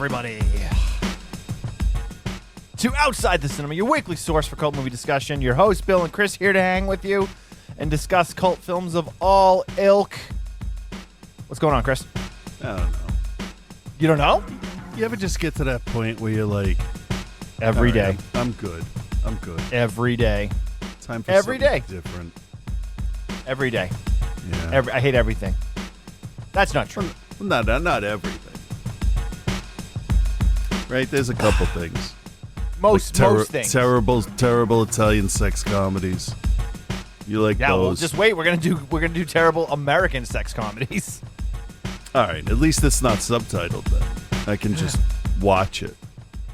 everybody, to Outside the Cinema, your weekly source for cult movie discussion. Your host, Bill and Chris, here to hang with you and discuss cult films of all ilk. What's going on, Chris? I don't know. You don't know? You ever just get to that point where you're like, Every day. I'm good. Every day. Time for Every something day. different. Every day. Yeah. I hate everything. That's not true. Well, not everything. Right? There's a couple things. Most things. Terrible Italian sex comedies. You like Yeah, those? well, just wait. We're gonna do terrible American sex comedies. All right. At least it's not subtitled then. I can just watch it.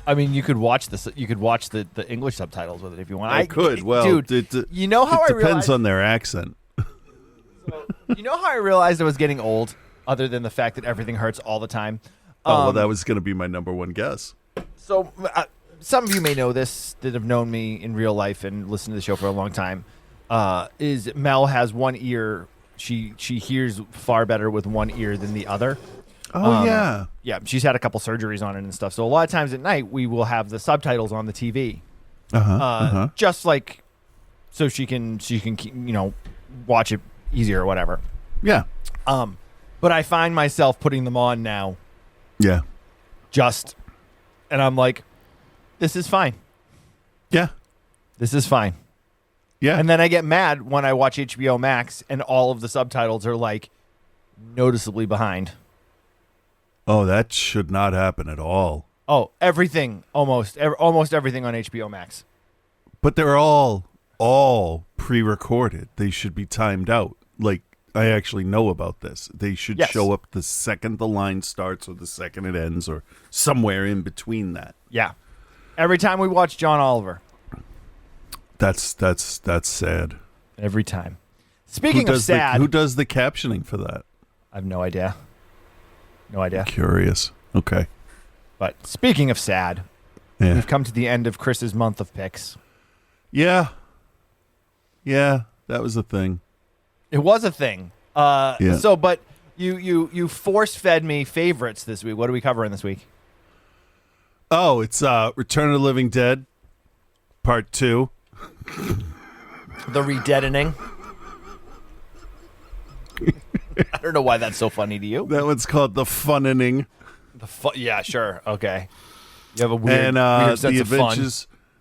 I mean, you could watch this. You could watch the English subtitles with it if you want. I could. Well, dude, you know how it I depends realized, on their accent. You know how I realized I was getting old, other than the fact that everything hurts all the time. Well, that was going to be my number one guess. So, some of you may know this that have known me in real life and listened to the show for a long time. Is Mel has one ear. She hears far better with one ear than the other. Oh, yeah. Yeah, she's had a couple surgeries on it and stuff. So a lot of times at night, we will have the subtitles on the TV. Just like so she can watch it easier or whatever. Yeah. But I find myself putting them on now. Yeah. And I'm like, this is fine. Yeah. This is fine. Yeah. And then I get mad when I watch HBO Max and all of the subtitles are like noticeably behind. Oh, that should not happen at all. Oh, everything, almost everything on HBO Max. But they're all pre-recorded. They should be timed out. Like, I actually know about this. They should show up the second the line starts or the second it ends or somewhere in between that. Yeah. Every time we watch John Oliver. That's sad. Every time. Speaking of sad. Who does the captioning for that? I have no idea. No idea. Curious. Okay. But speaking of sad, we've come to the end of Chris's month of picks. Yeah. Yeah, that was a thing. It was a thing. Yeah. So, but you force-fed me favorites this week. What are we covering this week? Oh, it's Return of the Living Dead, Part 2. The redeadening. I don't know why that's so funny to you. That one's called The Funnening. Yeah, sure. Okay. You have a weird sense of fun.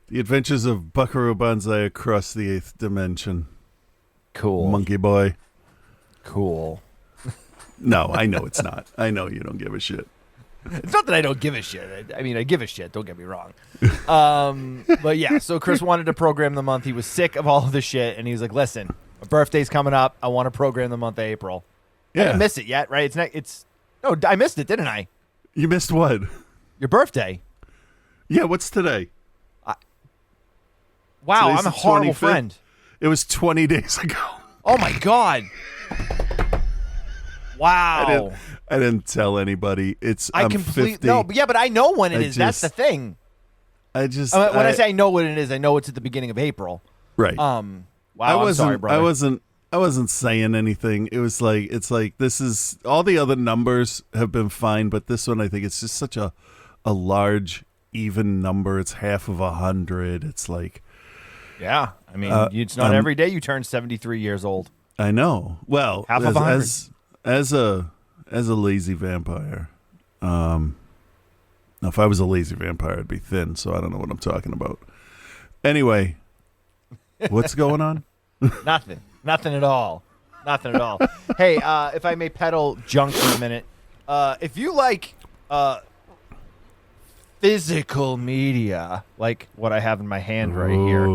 The Adventures of Buckaroo Bonzai Across the Eighth Dimension. Cool. Monkey Boy. Cool. No, I know it's not. I know you don't give a shit. It's not that I don't give a shit. I mean, I give a shit. Don't get me wrong. But yeah, so Chris wanted to program the month. He was sick of all of the shit, and he was like, listen, my birthday's coming up. I want to program the month of April. Yeah. I didn't miss it yet, right? No, I missed it, didn't I? You missed what? Your birthday. Yeah, what's today? Wow, Today's I'm a the horrible 25th. friend. It was 20 days ago. Oh, my God. Wow. I didn't tell anybody. I'm 50. No, but I know when it is. That's the thing. When I say I know what it is, I know it's at the beginning of April. Right. Wow. I'm sorry, brother. I wasn't saying anything. It's like this is all the other numbers have been fine, but this one I think it's just such a large even number. It's half of 100. It's like, yeah. I mean, it's not every day you turn 73 years old. I know. Well, half of 100. As a lazy vampire. Now, if I was a lazy vampire, I'd be thin. So I don't know what I'm talking about. Anyway, what's going on? Nothing. Nothing at all. Nothing at all. Hey, if I may peddle junk for a minute, if you like physical media, like what I have in my hand right here,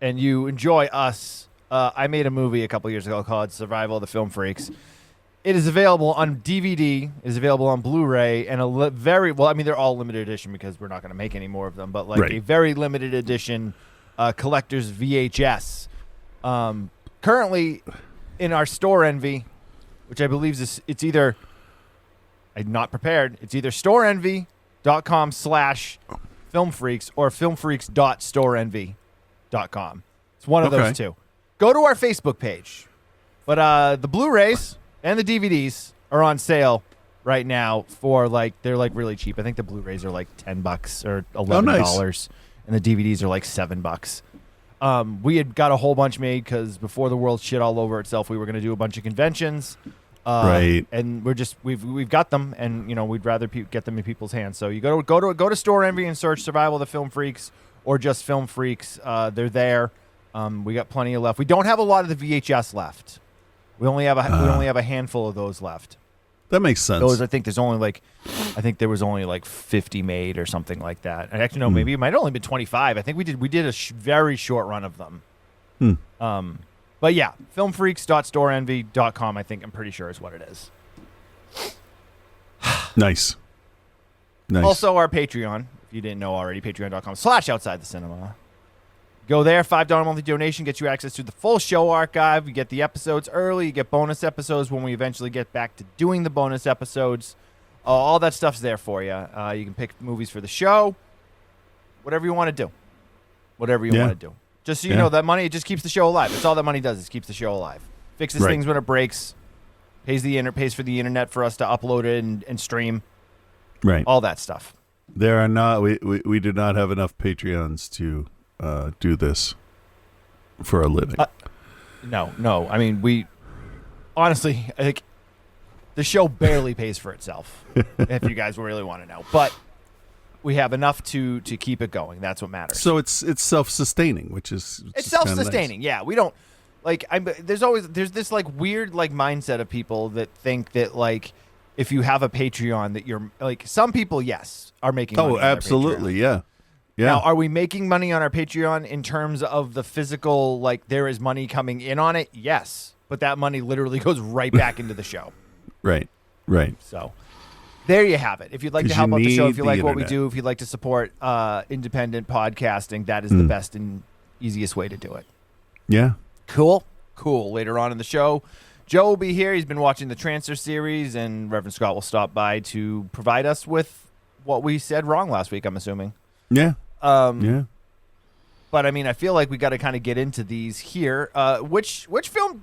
and you enjoy us, I made a movie a couple years ago called Survival of the Film Freaks. It is available on DVD, it is available on Blu-ray, and they're all limited edition because we're not going to make any more of them, but a very limited edition collector's VHS. Currently in our store envy, which I believe it's either, I'm not prepared, it's either storeenvy.com/filmfreaks or filmfreaks.storeenvy.com. It's one of those two. Go to our Facebook page. But the Blu-rays and the DVDs are on sale right now for they're really cheap. I think the Blu-rays are like $10 or $11, and the DVDs are like $7. We had got a whole bunch made because before the world shit all over itself, we were going to do a bunch of conventions. Right. And we've got them, and we'd rather get them in people's hands. So you go to Store Envy and search Survival of the Film Freaks or just Film Freaks. They're there. We got plenty left. We don't have a lot of the VHS left. We only have a handful of those left. That makes sense. Those, I think there was only like 50 made or something like that. And actually, no, maybe it might have only been 25. I think we did a very short run of them. But yeah, filmfreaks.storeenvy.com, I'm pretty sure is what it is. Nice. Also, our Patreon, if you didn't know already, patreon.com/outsidethecinema. Go there, $5 monthly donation gets you access to the full show archive. You get the episodes early. You get bonus episodes when we eventually get back to doing the bonus episodes. All that stuff's there for you. You can pick movies for the show. Whatever you want to do. Whatever you want to do. Just so you know, that money, it just keeps the show alive. That's all that money does, is keeps the show alive. Fixes things when it breaks. Pays for the internet for us to upload it and stream. Right. All that stuff. There are not, we do not have enough Patreons to do this for a living. No. I mean, we honestly, I think the show barely pays for itself. If you guys really want to know, but we have enough to keep it going. That's what matters. So it's self-sustaining, which is self-sustaining. Nice. Yeah, we don't there's this like weird like mindset of people that think that like if you have a Patreon that you're like, some people are making money. Oh, absolutely, yeah. Now, are we making money on our Patreon in terms of the physical, like there is money coming in on it? Yes. But that money literally goes right back into the show. Right. So there you have it. If you'd like to help out the show, if you like what we internet. do, if you'd like to support independent podcasting, that is the best and easiest way to do it. Yeah. Cool. Later on in the show, Joe will be here. He's been watching the Transfer series, and Reverend Scott will stop by to provide us with what we said wrong last week, I'm assuming. Yeah. But I mean, I feel like we got to kind of get into these here. Which film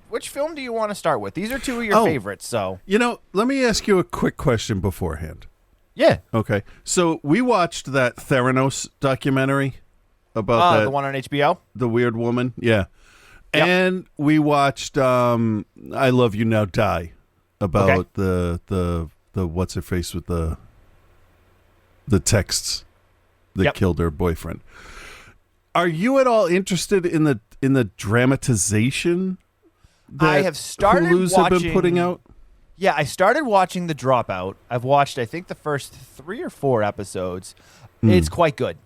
do you want to start with? These are two of your favorites. So let me ask you a quick question beforehand. Yeah. Okay. So we watched that Theranos documentary about the one on HBO, the weird woman. Yeah. Yep. And we watched I Love You Now Die about the what's her face with the texts that killed her boyfriend. Are you at all interested in the dramatization that I have started Hulu's watching, have been putting out? Yeah, I started watching The Dropout. I've watched, I think, the first 3 or 4 episodes. It's quite good.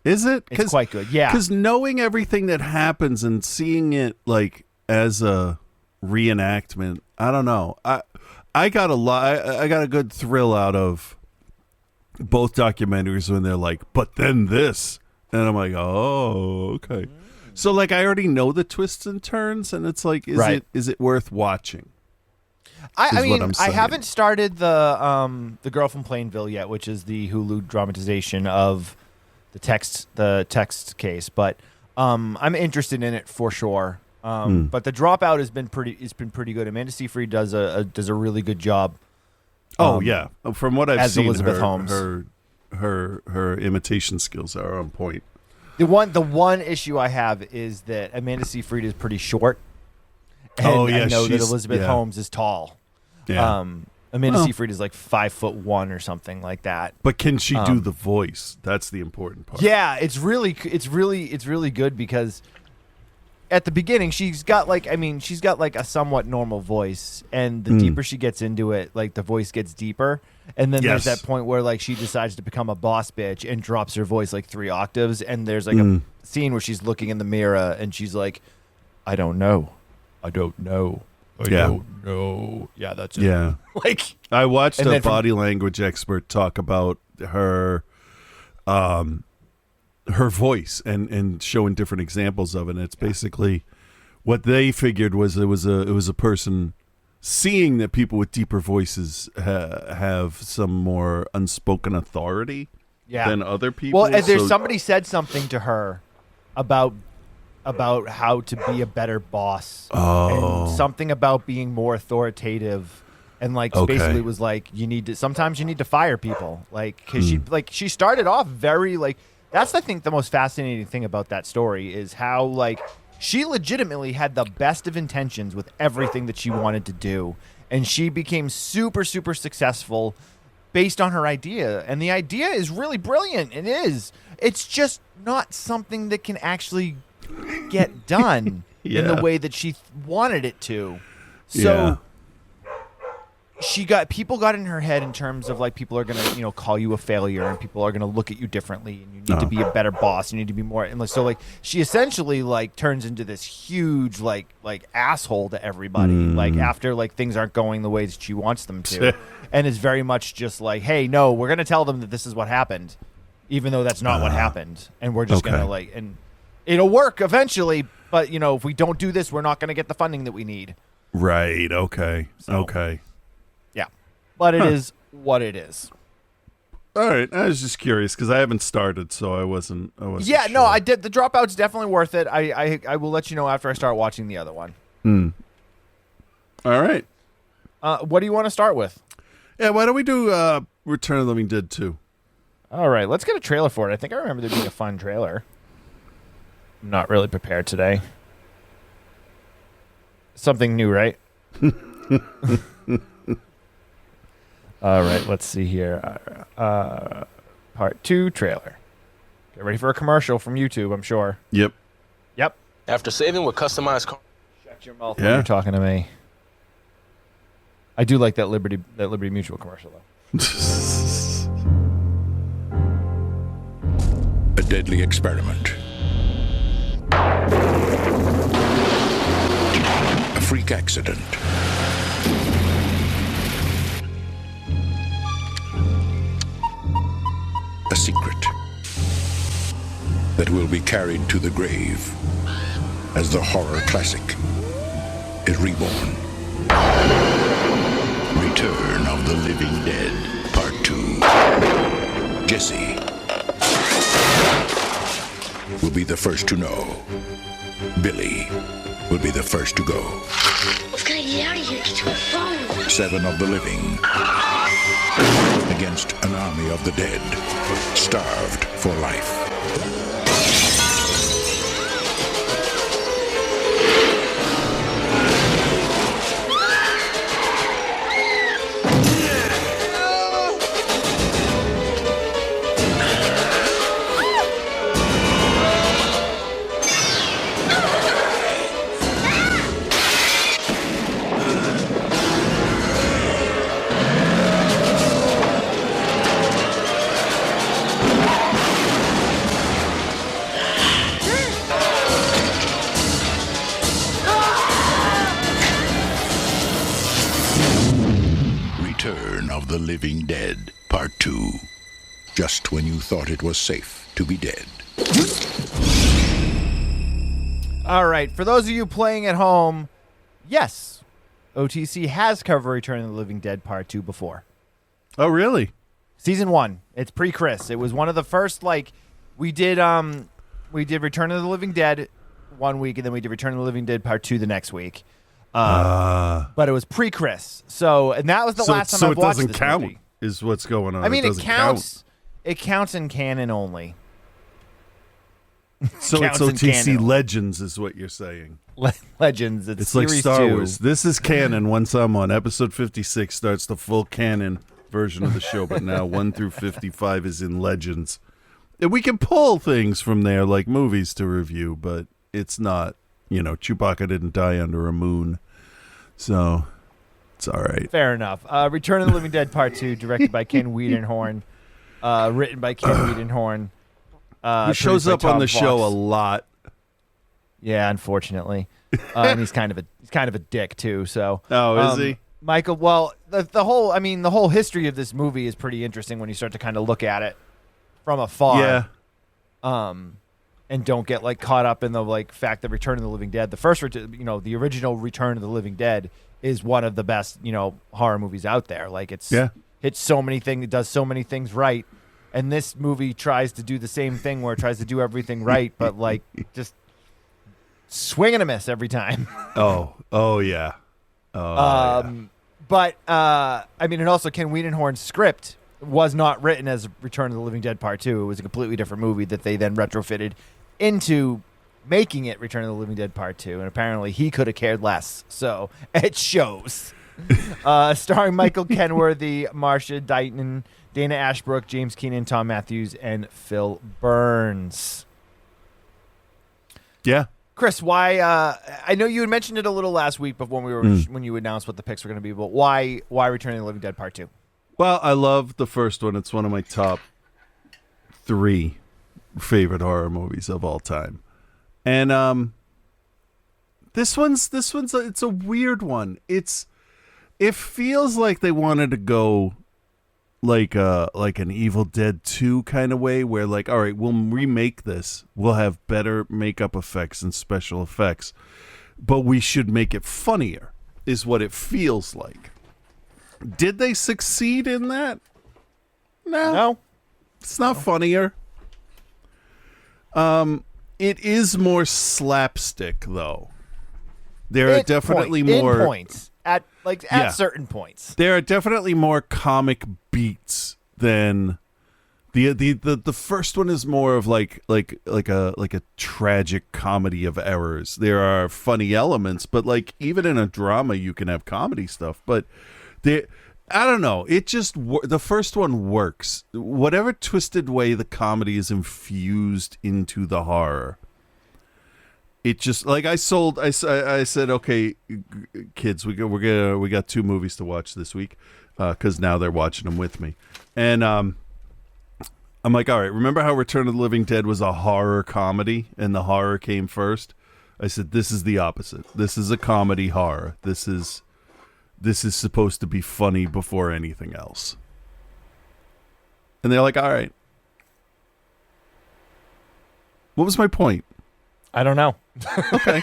Is it? It's quite good, yeah. Because knowing everything that happens and seeing it like as a reenactment, I don't know. I got a good thrill out of both documentaries when they're like, but then this. And I'm like, oh, okay. So like I already know the twists and turns, and it's like, is it worth watching? I mean, I haven't started the Girl from Plainville yet, which is the Hulu dramatization of the text case, but I'm interested in it for sure. But The Dropout has been pretty good. Amanda Seyfried does a really good job. Oh yeah, from what I've seen, Elizabeth Holmes. Her imitation skills are on point. The one issue I have is that Amanda Seyfried is pretty short. And I know that Elizabeth Holmes is tall. Yeah. Amanda Seyfried is like 5'1" or something like that. But can she do the voice? That's the important part. Yeah, it's really good because at the beginning she's got like a somewhat normal voice, and the deeper she gets into it, like the voice gets deeper, and then there's that point where like she decides to become a boss bitch and drops her voice like 3 octaves, and there's like a scene where she's looking in the mirror and she's like, I don't know. I don't know. Yeah, that's it. Yeah. Like I watched a body language expert talk about her voice and showing different examples of it. And it's basically what they figured was it was a person seeing that people with deeper voices have some more unspoken authority than other people. Well, there's somebody said something to her about how to be a better boss, and something about being more authoritative and like Okay. basically was like, sometimes you need to fire people, like because she started off very like, that's I think the most fascinating thing about that story is how like she legitimately had the best of intentions with everything that she wanted to do, and she became super super successful based on her idea, and the idea is really brilliant. It's just not something that can actually get done in the way that she wanted it to. So people got in her head in terms of like, people are gonna call you a failure, and people are gonna look at you differently, and you need to be a better boss, you need to be more, and so like she essentially like turns into this huge like asshole to everybody, like after like things aren't going the way that she wants them to. And it's very much just like, hey, no, we're gonna tell them that this is what happened, even though that's not what happened, and we're just gonna like, and it'll work eventually, but if we don't do this, we're not gonna get the funding that we need. Right. Okay. Okay. Yeah, but it is what it is. All right. I was just curious because I haven't started, so I wasn't. Yeah. Sure. No, I did. The Dropout's definitely worth it. I will let you know after I start watching the other one. All right. What do you want to start with? Yeah. Why don't we do Return of the Living Dead 2? All right. Let's get a trailer for it. I think I remember there being a fun trailer. I'm not really prepared today. Something new, right? All right, let's see here. Part 2 trailer. Get ready for a commercial from YouTube, I'm sure. Yep. After saving with customized car. Shut your mouth when you're talking to me. I do like that Liberty Mutual commercial, though. A deadly experiment. A freak accident. A secret that will be carried to the grave as the horror classic is reborn. Return of the Living Dead, Part 2. Jesse will be the first to know. Billy will be the first to go. We've got to get out of here, get to a phone. 7 of the living against an army of the dead, starved for life. Return of the Living Dead, Part 2. Just when you thought it was safe to be dead. All right, for those of you playing at home, yes, OTC has covered Return of the Living Dead Part 2 before. Oh, really? Season 1. It's pre-Chris. It was one of the first, like, we did Return of the Living Dead one week, and then we did Return of the Living Dead Part 2 the next week. But it was pre-Chris. So, and that was the last time I've watched this movie. So it doesn't count, is what's going on. I mean, it counts. It counts in canon only. So it's OTC Legends is what you're saying. Legends. It's like Series Star 2. Wars. This is canon when someone, episode 56 starts the full canon version of the show, but now 1 through 55 is in Legends. And we can pull things from there like movies to review, but it's not, Chewbacca didn't die under a moon. So it's all right. Fair enough. Return of the Living Dead Part 2, directed by Ken Wiedenhorn, written by Ken Wiedenhorn. He shows up on the show a lot. Yeah, unfortunately, and he's kind of a dick too. So, is he, Michael? Well, the whole history of this movie is pretty interesting when you start to kind of look at it from afar. Yeah. And don't get like caught up in the like fact that Return of the Living Dead, the original Return of the Living Dead is one of the best horror movies out there. Like hits so many things, it does so many things right. And this movie tries to do the same thing where it tries to do everything right, but like just swing and a miss every time. Oh yeah. But, I mean, and also Ken Wiedenhorn's script was not written as Return of the Living Dead Part 2. It was a completely different movie that they then retrofitted into making it Return of the Living Dead Part 2. And apparently he could have cared less. So it shows. Starring Michael Kenworthy, Marcia Dighton, Dana Ashbrook, James Keenan, Tom Matthews, and Phil Burns. Yeah. Chris, why? I know you had mentioned it a little last week before when you announced what the picks were going to be, but why Return of the Living Dead Part 2? Well, I love the first one. It's one of my top 3 favorite horror movies of all time. And this one's it's a weird one. It feels like they wanted to go like an Evil Dead 2 kind of way, where like, all right, we'll remake this. We'll have better makeup effects and special effects, but we should make it funnier, is what it feels like. Did they succeed in that? No. It's not funnier. It is more slapstick, though. There are definitely more points at certain points. There are definitely more comic beats than the first one is more of like a tragic comedy of errors. There are funny elements, but like even in a drama you can have comedy stuff, but I don't know. It just the first one works. Whatever twisted way the comedy is infused into the horror. It just like I said, okay, kids, we got 2 movies to watch this week because now they're watching them with me, and I'm like, all right, remember how Return of the Living Dead was a horror comedy and the horror came first? I said this is the opposite. This is a comedy horror. This is supposed to be funny before anything else. And they're like, all right. What was my point? I don't know. Okay.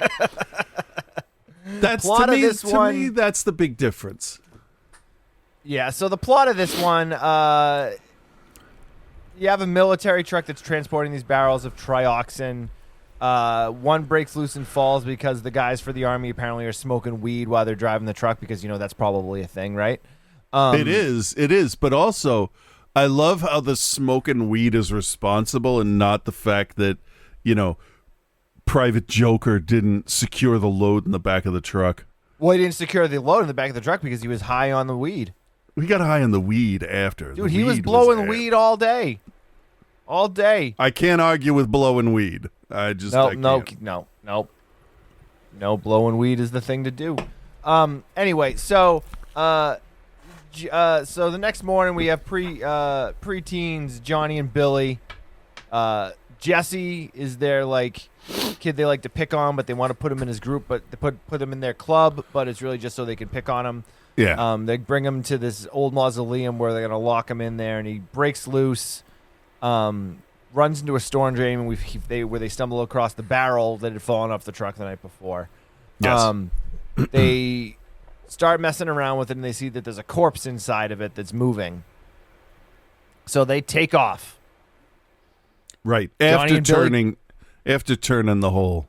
That's plot to me, of this one, me, that's the big difference. Yeah, so the plot of this one, you have a military truck that's transporting these barrels of trioxin. One breaks loose and falls because the guys for the army apparently are smoking weed while they're driving the truck because, that's probably a thing, right? It is. But also, I love how the smoking weed is responsible and not the fact that, Private Joker didn't secure the load in the back of the truck. Well, he didn't secure the load in the back of the truck because he was high on the weed. We got high on the weed after. Dude, he was blowing weed all day. All day. I can't argue with blowing weed. I can't. No. Blowing weed is the thing to do. Anyway, so the next morning we have preteens Johnny and Billy. Jesse is their kid they like to pick on, but they want to put him in his group, but they put him in their club, but it's really just so they can pick on him. Yeah. They bring him to this old mausoleum where they're gonna lock him in there, and he breaks loose. Runs into a storm drain where they stumble across the barrel that had fallen off the truck the night before. Yes. They start messing around with it, and they see that there's a corpse inside of it that's moving. So they take off. Right. After turning the whole.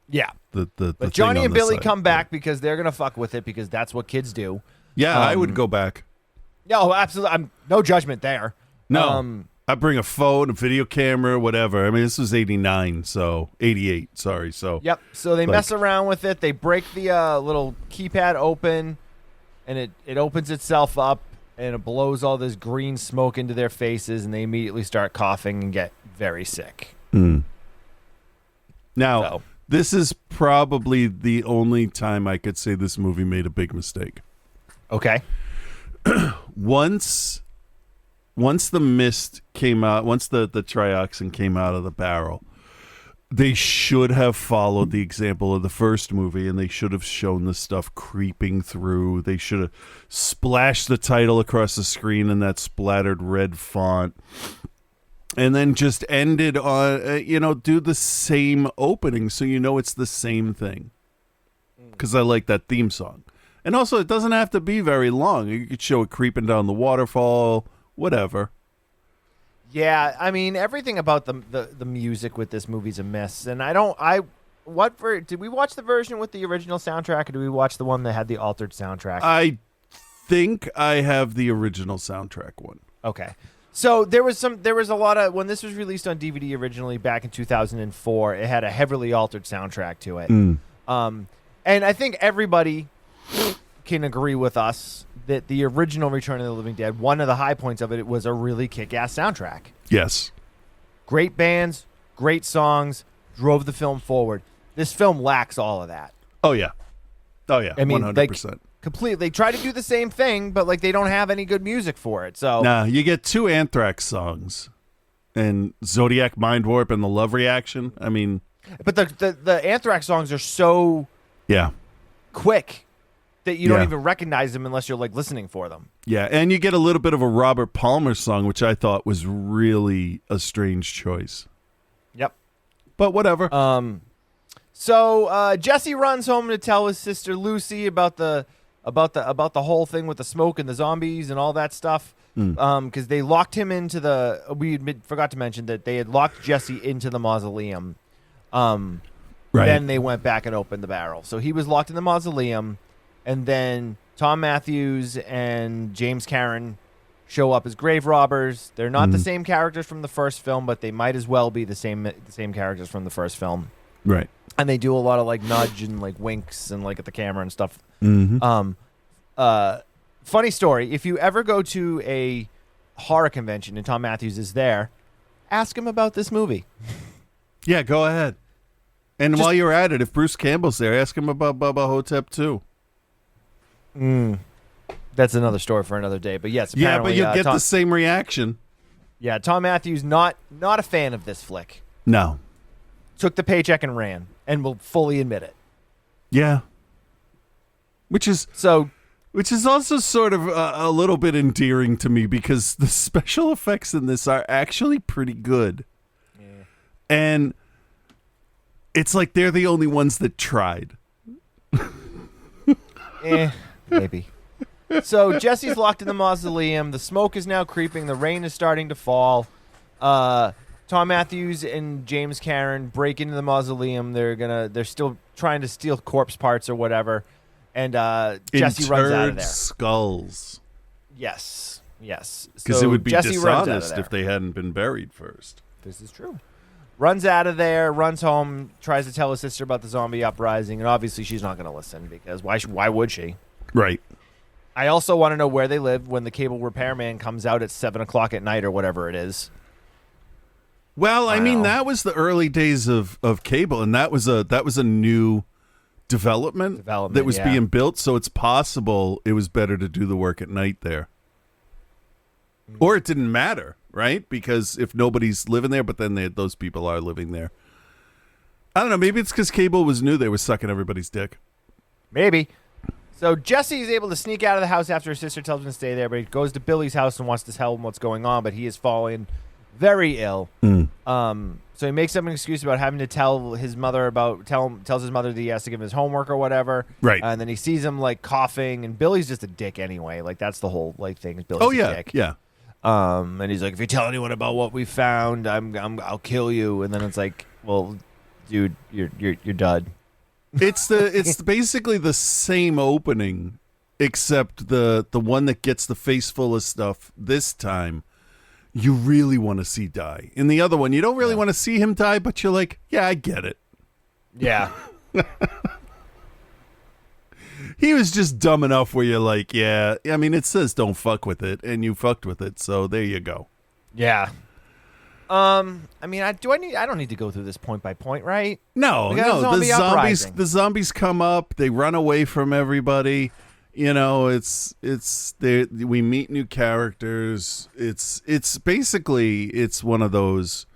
Yeah. But Johnny and Billy come back because they're gonna fuck with it because that's what kids do. Yeah, I would go back. No, absolutely. No judgment there. No. I bring a phone, a video camera, whatever. I mean, this was 89, so 88. Sorry, so. Yep. So they mess around with it. They break the little keypad open, and it opens itself up, and it blows all this green smoke into their faces, and they immediately start coughing and get very sick. Now, this is probably the only time I could say this movie made a big mistake. Okay. Once the mist came out, once the trioxin came out of the barrel, they should have followed the example of the first movie, and they should have shown the stuff creeping through. They should have splashed the title across the screen in that splattered red font, and then just ended on, do the same opening so it's the same thing. Because I like that theme song. And also, it doesn't have to be very long. You could show it creeping down the waterfall, whatever. Yeah, I mean, everything about the music with this movie's a miss. And did we watch the version with the original soundtrack, or did we watch the one that had the altered soundtrack? I think I have the original soundtrack one. Okay. So there was a lot of, when this was released on DVD originally back in 2004, it had a heavily altered soundtrack to it. And I think everybody can agree with us that the original Return of the Living Dead, one of the high points of it was a really kick-ass soundtrack. Yes. Great bands, great songs, drove the film forward. This film lacks all of that. Oh yeah. I mean, 100%. Completely. They try to do the same thing, but like they don't have any good music for it. So nah, you get 2 Anthrax songs, and Zodiac Mind Warp and the Love Reaction. I mean, but the Anthrax songs are so quick that you don't even recognize them unless you're like listening for them. Yeah, and you get a little bit of a Robert Palmer song, which I thought was really a strange choice. Yep. But whatever. So Jesse runs home to tell his sister Lucy about the whole thing with the smoke and the zombies and all that stuff. Because they locked him into forgot to mention that they had locked Jesse into the mausoleum. Right. Then they went back and opened the barrel. So he was locked in the mausoleum, and then Tom Matthews and James Caron show up as grave robbers. They're not the same characters from the first film, but they might as well be the same characters from the first film. Right. And they do a lot of like nudge and like winks and like at the camera and stuff. Funny story. If you ever go to a horror convention and Tom Matthews is there, ask him about this movie. Yeah, go ahead. And while you're at it, if Bruce Campbell's there, ask him about Bubba Hotep too. That's another story for another day. But yes, apparently, but you'll get the same reaction. Yeah, Tom Matthews not a fan of this flick. No. Took the paycheck and ran, and will fully admit it. Yeah. Which is also sort of a little bit endearing to me, because the special effects in this are actually pretty good. Yeah. And it's like they're the only ones that tried. Maybe. So Jesse's locked in the mausoleum. The smoke is now creeping. The rain is starting to fall. Tom Matthews and James Caron break into the mausoleum. They're still trying to steal corpse parts or whatever. And Jesse runs out of there. Skulls. Yes. Because so it would be Jesse dishonest if they hadn't been buried first. This is true. Runs out of there, runs home, tries to tell his sister about the zombie uprising, and obviously she's not going to listen, because why would she? Right. I also want to know where they live when the cable repairman comes out at 7 o'clock at night or whatever it is. Well, I mean, that was the early days of cable, and that was a new development that was being built, so it's possible it was better to do the work at night there. Or it didn't matter, right? Because if nobody's living there, but then those people are living there. I don't know, maybe it's because cable was new, they were sucking everybody's dick. Maybe. So Jesse is able to sneak out of the house after his sister tells him to stay there, but he goes to Billy's house and wants to tell him what's going on, but he is falling very ill. So he makes up an excuse about having to tell his mother tells his mother that he has to give him his homework or whatever. Right. And then he sees him like coughing, and Billy's just a dick anyway. Like that's the whole like thing. Is Billy's a dick. Yeah. And he's like, if you tell anyone about what we found, I'll kill you. And then it's like, well, dude, you're done. It's basically the same opening, except the one that gets the face full of stuff this time, you really want to see die. In the other one, you don't really want to see him die, but you're like, yeah, I get it. Yeah. He was just dumb enough where you're like, yeah, I mean, it says don't fuck with it, and you fucked with it, so there you go. Yeah. I mean, I don't need to go through this point by point, right? No. The zombies come up, they run away from everybody. You know, we meet new characters. It's basically one of those,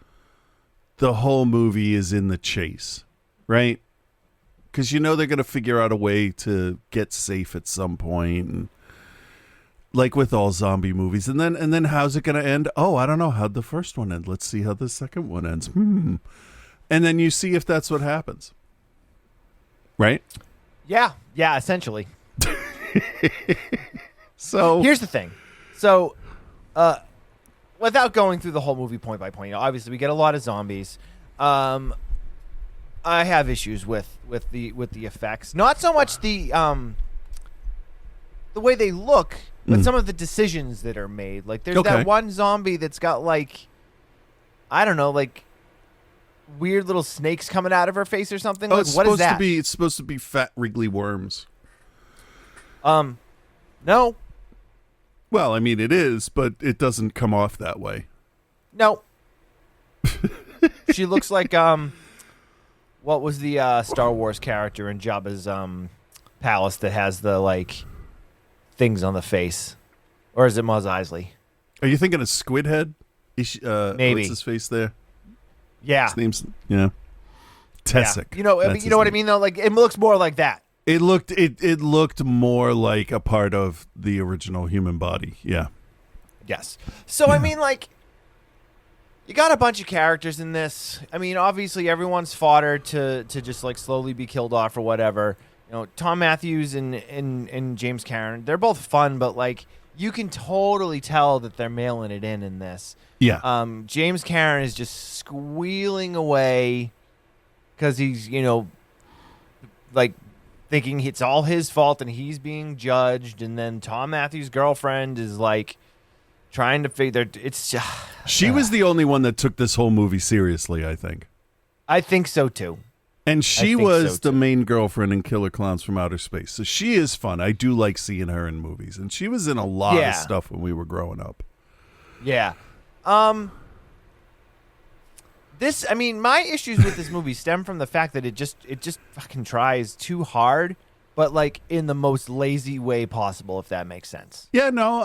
the whole movie is in the chase, right? Because you know they're going to figure out a way to get safe at some point, and like with all zombie movies. And then how's it going to end? Oh, I don't know. How'd the first one end? Let's see how the second one ends. And then you see if that's what happens. Right? Yeah, essentially. So here's the thing. So without going through the whole movie point by point, obviously we get a lot of zombies. I have issues with the effects. Not so much the the way they look, but some of the decisions that are made. Like there's that one zombie that's got like, I don't know, like weird little snakes coming out of her face or something. Like, what is that? It's supposed to be fat, wriggly worms. No. Well, I mean, it is, but it doesn't come off that way. No. She looks like what was the Star Wars character in Jabba's palace that has the like things on the face, or is it Mos Eisley? Are you thinking of Squidhead? Maybe. What's his face there? Yeah. His name's Tessic. Yeah. You know what I mean though. Like it looks more like that. It looked more like a part of the original human body. Yeah. Yes. So I mean, like, you got a bunch of characters in this. I mean, obviously everyone's fodder to just like slowly be killed off or whatever. You know, Tom Matthews and James Caan, they're both fun, but like you can totally tell that they're mailing it in this. Yeah. James Caan is just squealing away because he's, you know, like thinking it's all his fault and he's being judged, and then Tom Matthews' girlfriend is like trying to figure it's just, she was the only one that took this whole movie seriously, I think. I think so too. And she was the main girlfriend in Killer Clowns from Outer Space. So she is fun. I do like seeing her in movies, and she was in a lot of stuff when we were growing up. Yeah. I mean, my issues with this movie stem from the fact that it just fucking tries too hard, but like in the most lazy way possible, if that makes sense. Yeah, no,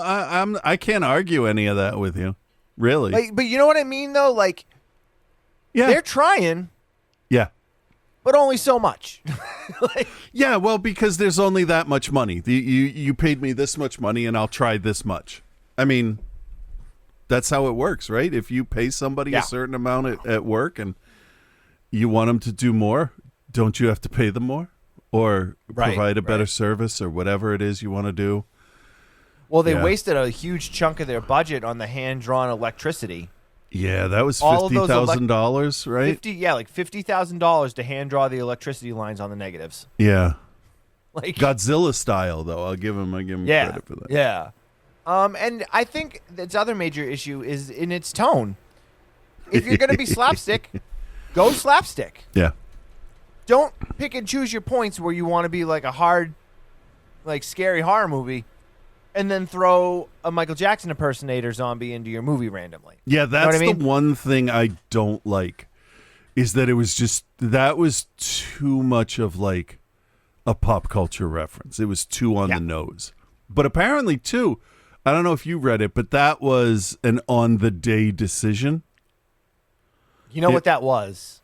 I can't argue any of that with you, really. Like, but you know what I mean, though. Like, they're trying. Yeah. But only so much. Yeah, well, because there's only that much money. You paid me this much money, and I'll try this much. I mean, that's how it works, right? If you pay somebody a certain amount at work and you want them to do more, don't you have to pay them more? Or provide a better service or whatever it is you want to do? Well, they wasted a huge chunk of their budget on the hand-drawn electricity. Yeah, that was $50,000, right? Like $50,000 to hand-draw the electricity lines on the negatives. Yeah. Like Godzilla style, though. I'll give him credit for that. Yeah. And I think its other major issue is in its tone. If you're going to be slapstick, go slapstick. Yeah. Don't pick and choose your points where you want to be like a hard, like scary horror movie, and then throw a Michael Jackson impersonator zombie into your movie randomly. Yeah, that's the one thing I don't like, is that that was too much of like a pop culture reference. It was too on the nose. But apparently, too, I don't know if you read it, but that was an on-the-day decision. You know what that was?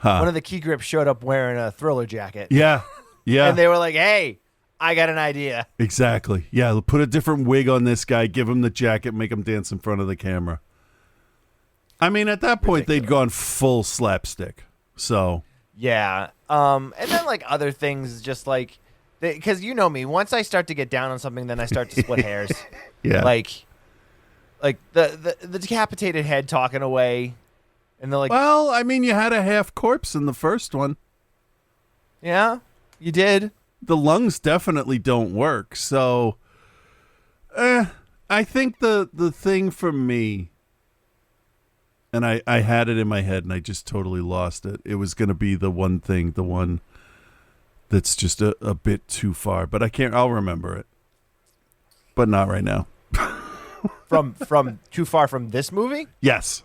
One of the key grips showed up wearing a Thriller jacket. Yeah, yeah. And they were like, hey, I got an idea. Exactly. Yeah, put a different wig on this guy, give him the jacket, make him dance in front of the camera. I mean, at that point, they'd gone full slapstick. So. Yeah. And then, like, other things, just like, because you know me, once I start to get down on something, then I start to split hairs. Yeah. Like the decapitated head talking away. And they're like, well, I mean, you had a half corpse in the first one. Yeah, you did. The lungs definitely don't work. So, I think the thing for me, and I had it in my head and I just totally lost it. It was going to be the one that's just a bit too far. But I'll remember it. But not right now. From too far from this movie? Yes.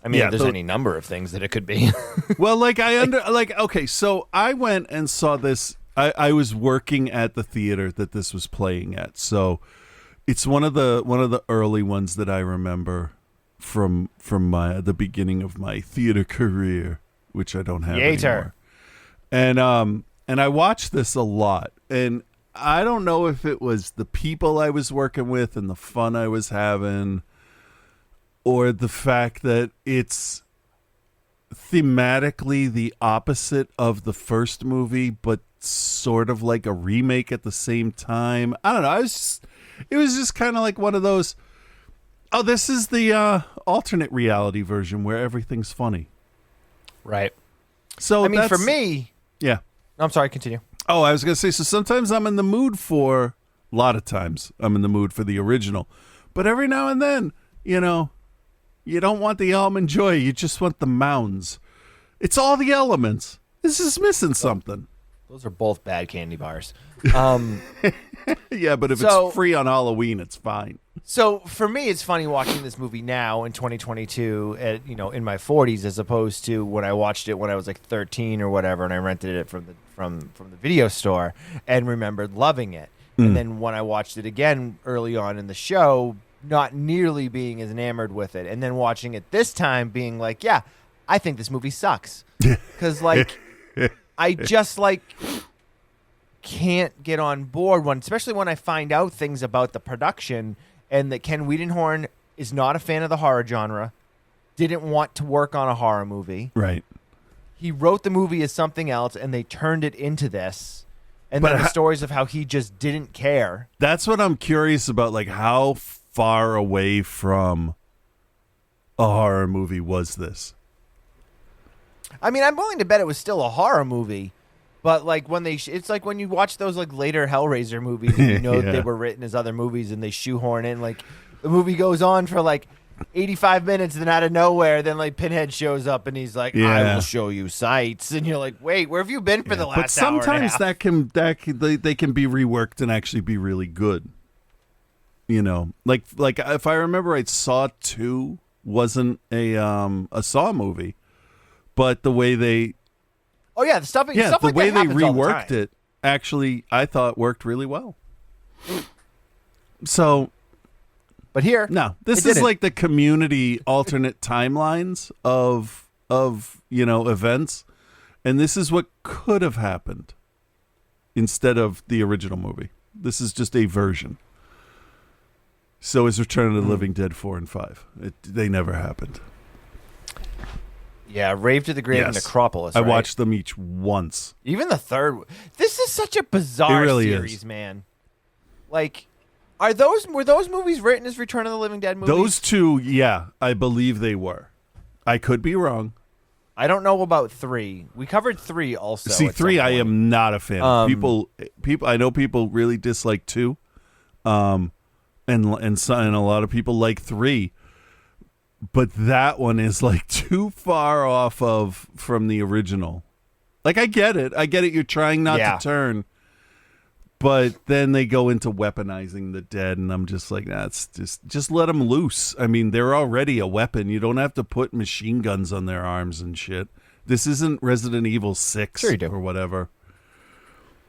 I mean, if there's any number of things that it could be. Well, okay, so I went and saw this. I was working at the theater that this was playing at, so it's one of the early ones that I remember from the beginning of my theater career, which I don't have anymore. And I watched this a lot, and I don't know if it was the people I was working with and the fun I was having, or the fact that it's thematically the opposite of the first movie, but sort of like a remake at the same time. I don't know. It was just kind of like one of those, oh, this is the alternate reality version where everything's funny. Right. So I mean, for me... Yeah. I'm sorry, continue. Oh, I was going to say, so sometimes I'm in the mood for A lot of times I'm in the mood for the original. But every now and then, you don't want the almond joy. You just want the mounds. It's all the elements. This is missing something. Those are both bad candy bars. Yeah, but if it's free on Halloween, it's fine. So for me, it's funny watching this movie now in 2022, in my 40s, as opposed to when I watched it when I was like 13 or whatever, and I rented it from the video store and remembered loving it. And then when I watched it again early on in the show, not nearly being as enamored with it, and then watching it this time, being like, yeah, I think this movie sucks because I just can't get on board especially when I find out things about the production and that Ken Wiedenhorn is not a fan of the horror genre, didn't want to work on a horror movie. Right. He wrote the movie as something else and they turned it into this. And then the stories of how he just didn't care. That's what I'm curious about. Like, how far away from a horror movie was this? I mean, I'm willing to bet it was still a horror movie. But when it's like when you watch those later Hellraiser movies, and Yeah. they were written as other movies, and they shoehorn in the movie goes on for 85 minutes, and then out of nowhere, then Pinhead shows up, and he's like, "I will show you sights," and you're like, "Wait, where have you been for the last But sometimes hour and a half? they can be reworked and actually be really good. Like if I remember right, Saw 2 wasn't a Saw movie, but the way they Oh yeah, the stuff the like way that they happens all the reworked time. it actually, I thought worked really well. So, But here, no, this it is didn't. like the Community alternate timelines of events, and this is what could have happened instead of the original movie. This is just a version. So is Return of the Living Dead 4 and 5. They never happened. Yeah, Rave to the Grave and Yes. Necropolis. I right? watched them each once. Even the third. This is such a bizarre It really series, is. man. Were those movies written as Return of the Living Dead movies? Those two, yeah, I believe they were. I could be wrong. I don't know about 3. We covered 3 also. See, at 3, some I point. am not a fan. People. I know people really dislike 2, and a lot of people like 3. But that one is too far off from the original. I get it. You're trying not to turn, but then they go into weaponizing the dead, and I'm just like, nah, it's just let them loose. I mean, they're already a weapon. You don't have to put machine guns on their arms and shit. This isn't Resident Evil 6 Sure you do. or whatever.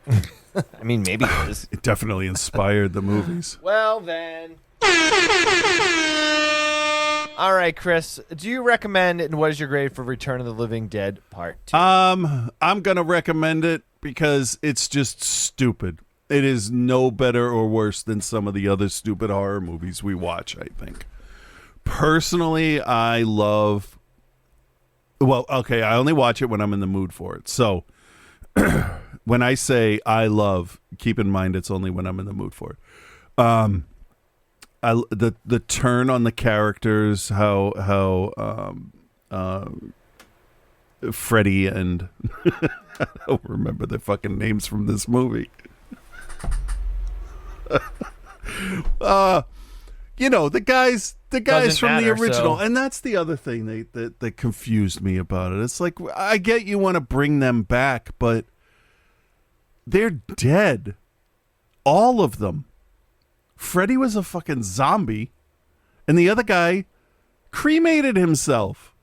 I mean, maybe it is. It definitely inspired the movies. Well, then. All right, Chris. Do you recommend and what is your grade for Return of the Living Dead Part 2? I'm gonna recommend it because it's just stupid. It is no better or worse than some of the other stupid horror movies we watch, I think. Personally, I love... Well, okay, I only watch it when I'm in the mood for it. So, when I say I love, keep in mind it's only when I'm in the mood for it. The turn on the characters, how Freddy and... I don't remember their fucking names from this movie. The guys Doesn't from the matter, original, so- and that's the other thing that confused me about it. It's like, I get you want to bring them back, but they're dead, all of them. Freddy was a fucking zombie, and the other guy cremated himself.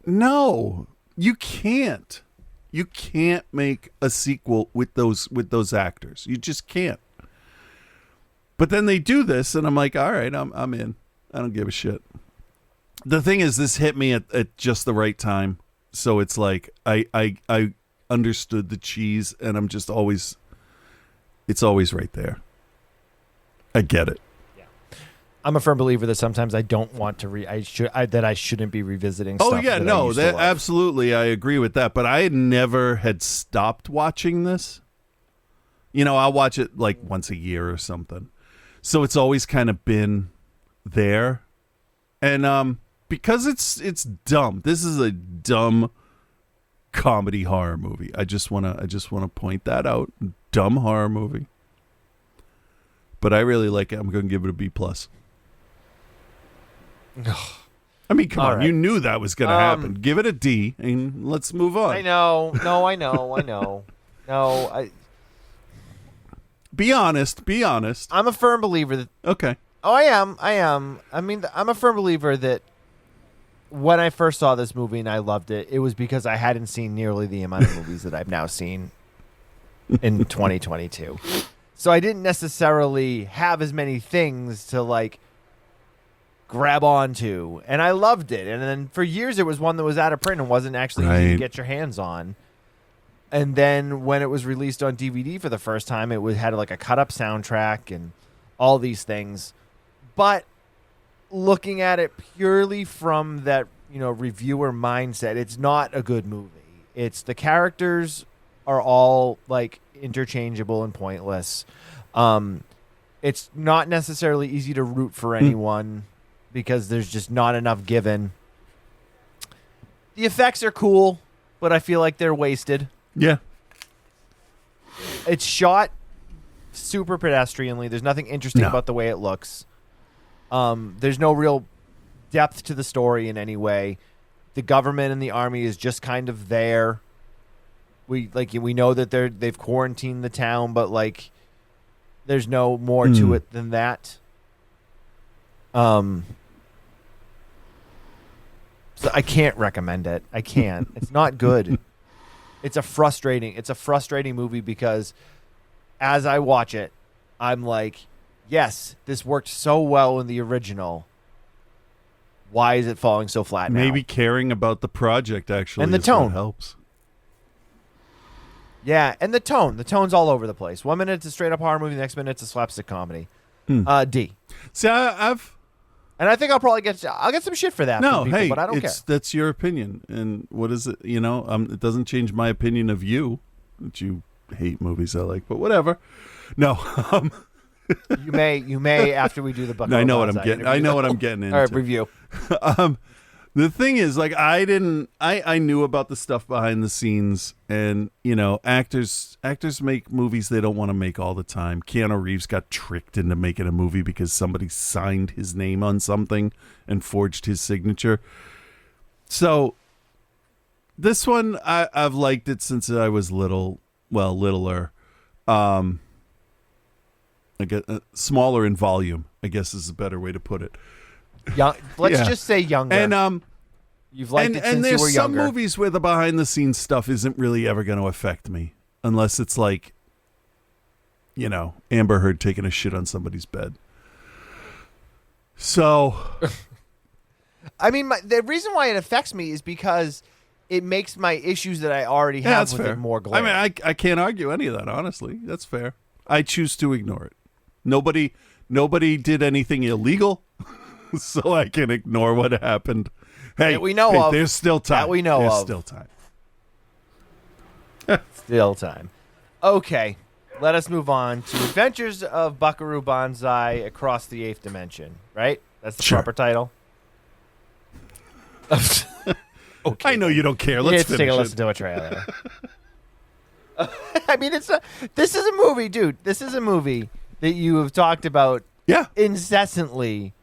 No, you can't. You can't make a sequel with those actors. You just can't. But then they do this, and I'm like, all right, I'm in. I don't give a shit. The thing is, this hit me at just the right time. So it's like I understood the cheese, and I'm just always, it's always right there. I get it. I'm a firm believer that sometimes I don't want to I shouldn't be revisiting Oh stuff yeah, that I no, used to that love. absolutely, I agree with that. But I never had stopped watching this. I'll watch it once a year or something. So it's always kind of been there, and because it's dumb. This is a dumb comedy horror movie. I just wanna point that out. Dumb horror movie. But I really like it. I'm going to give it a B+. I mean, come on. Right. You knew that was going to happen. Give it a D, and let's move on. I know. No, I know. No, Be honest. I'm a firm believer that... Okay. Oh, I am. I mean, I'm a firm believer that when I first saw this movie and I loved it, it was because I hadn't seen nearly the amount of movies that I've now seen in 2022. So I didn't necessarily have as many things to, like, grab onto. And I loved it. And then for years it was one that was out of print and wasn't actually easy to get your hands on. And then when it was released on DVD for the first time, had like a cut-up soundtrack and all these things. But looking at it purely from that, reviewer mindset, it's not a good movie. It's the characters are all like interchangeable and pointless. It's not necessarily easy to root for anyone because there's just not enough given. The effects are cool, but I feel like they're wasted. Yeah. It's shot super pedestrianly. There's nothing interesting about the way it looks. There's no real depth to the story in any way. The government and the army is just kind of there. We know that they've quarantined the town, but like there's no more to it than that. So I can't recommend it. I can't. It's not good. It's a frustrating movie because as I watch it, I'm like, yes, this worked so well in the original. Why is it falling so flat now? Maybe caring about the project actually and the tone helps. Yeah, and the tone. The tone's all over the place. 1 minute it's a straight up horror movie, the next minute it's a slapstick comedy. D. See, and I think I'll get some shit for that. No, from people, hey, but I don't care. That's your opinion, and what is it? It doesn't change my opinion of you that you hate movies I like, but whatever. No, you may after we do the Buckaroo Bonzai. I know what I'm getting into. All right, review. The thing is, like, I knew about the stuff behind the scenes, and actors make movies they don't want to make all the time. Keanu Reeves got tricked into making a movie because somebody signed his name on something and forged his signature. So this one, I've liked it since I was littler. I get smaller in volume, I guess is a better way to put it. Let's just say younger. And you've liked it since you were younger. And there's some movies where the behind the scenes stuff isn't really ever going to affect me unless it's like, Amber Heard taking a shit on somebody's bed. So, I mean, the reason why it affects me is because it makes my issues that I already have with it more glaring. I mean, I can't argue any of that, honestly. That's fair. I choose to ignore it. Nobody did anything illegal. So I can ignore what happened. Hey, that we know of. There's still time. That we know there's of. Still time. Still time. Okay, let us move on to Adventures of Buckaroo Bonzai Across the Eighth Dimension. Right? That's the proper title. Okay. I know you don't care. Let's finish take a it. listen to a trailer. I mean, this is a movie, dude. This is a movie that you have talked about incessantly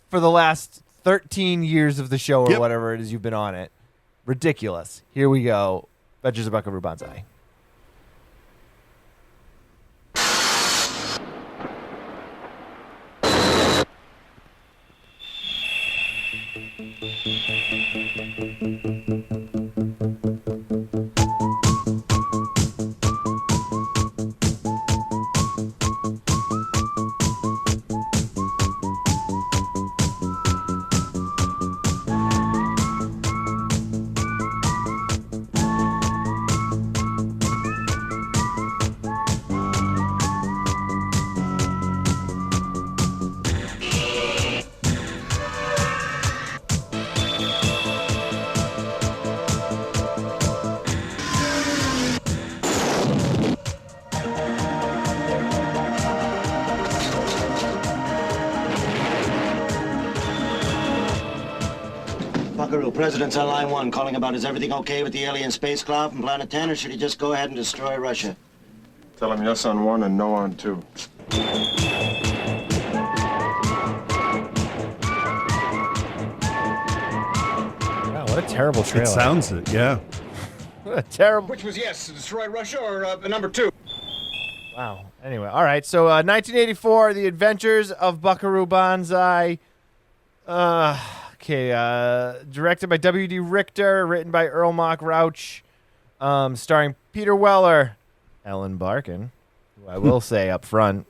for the last 13 years of the show or whatever it is you've been on it. Ridiculous. Here we go. Adventures of Buckaroo Bonzai. president's on line 1 calling about is everything okay with the alien spacecraft from Planet 10, or should he just go ahead and destroy Russia? Tell him yes on 1 and no on 2. Wow, what a terrible trailer. It sounds it, yeah. What a terrible... Which was yes, destroy Russia or number 2? Wow. Anyway, all right. So 1984, The Adventures of Buckaroo Bonzai. Directed by W.D. Richter, written by Earl Mock Rauch, starring Peter Weller, Ellen Barkin, who I will say up front,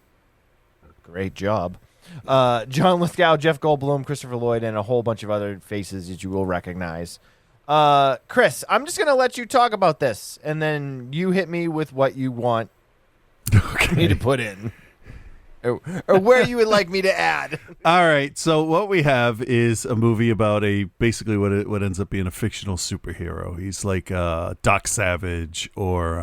great job. John Lithgow, Jeff Goldblum, Christopher Lloyd, and a whole bunch of other faces that you will recognize. Chris, I'm just going to let you talk about this, and then you hit me with what you want me to put in. Or where you would like me to add. All right, so what we have is a movie about basically what ends up being a fictional superhero. He's like Doc Savage or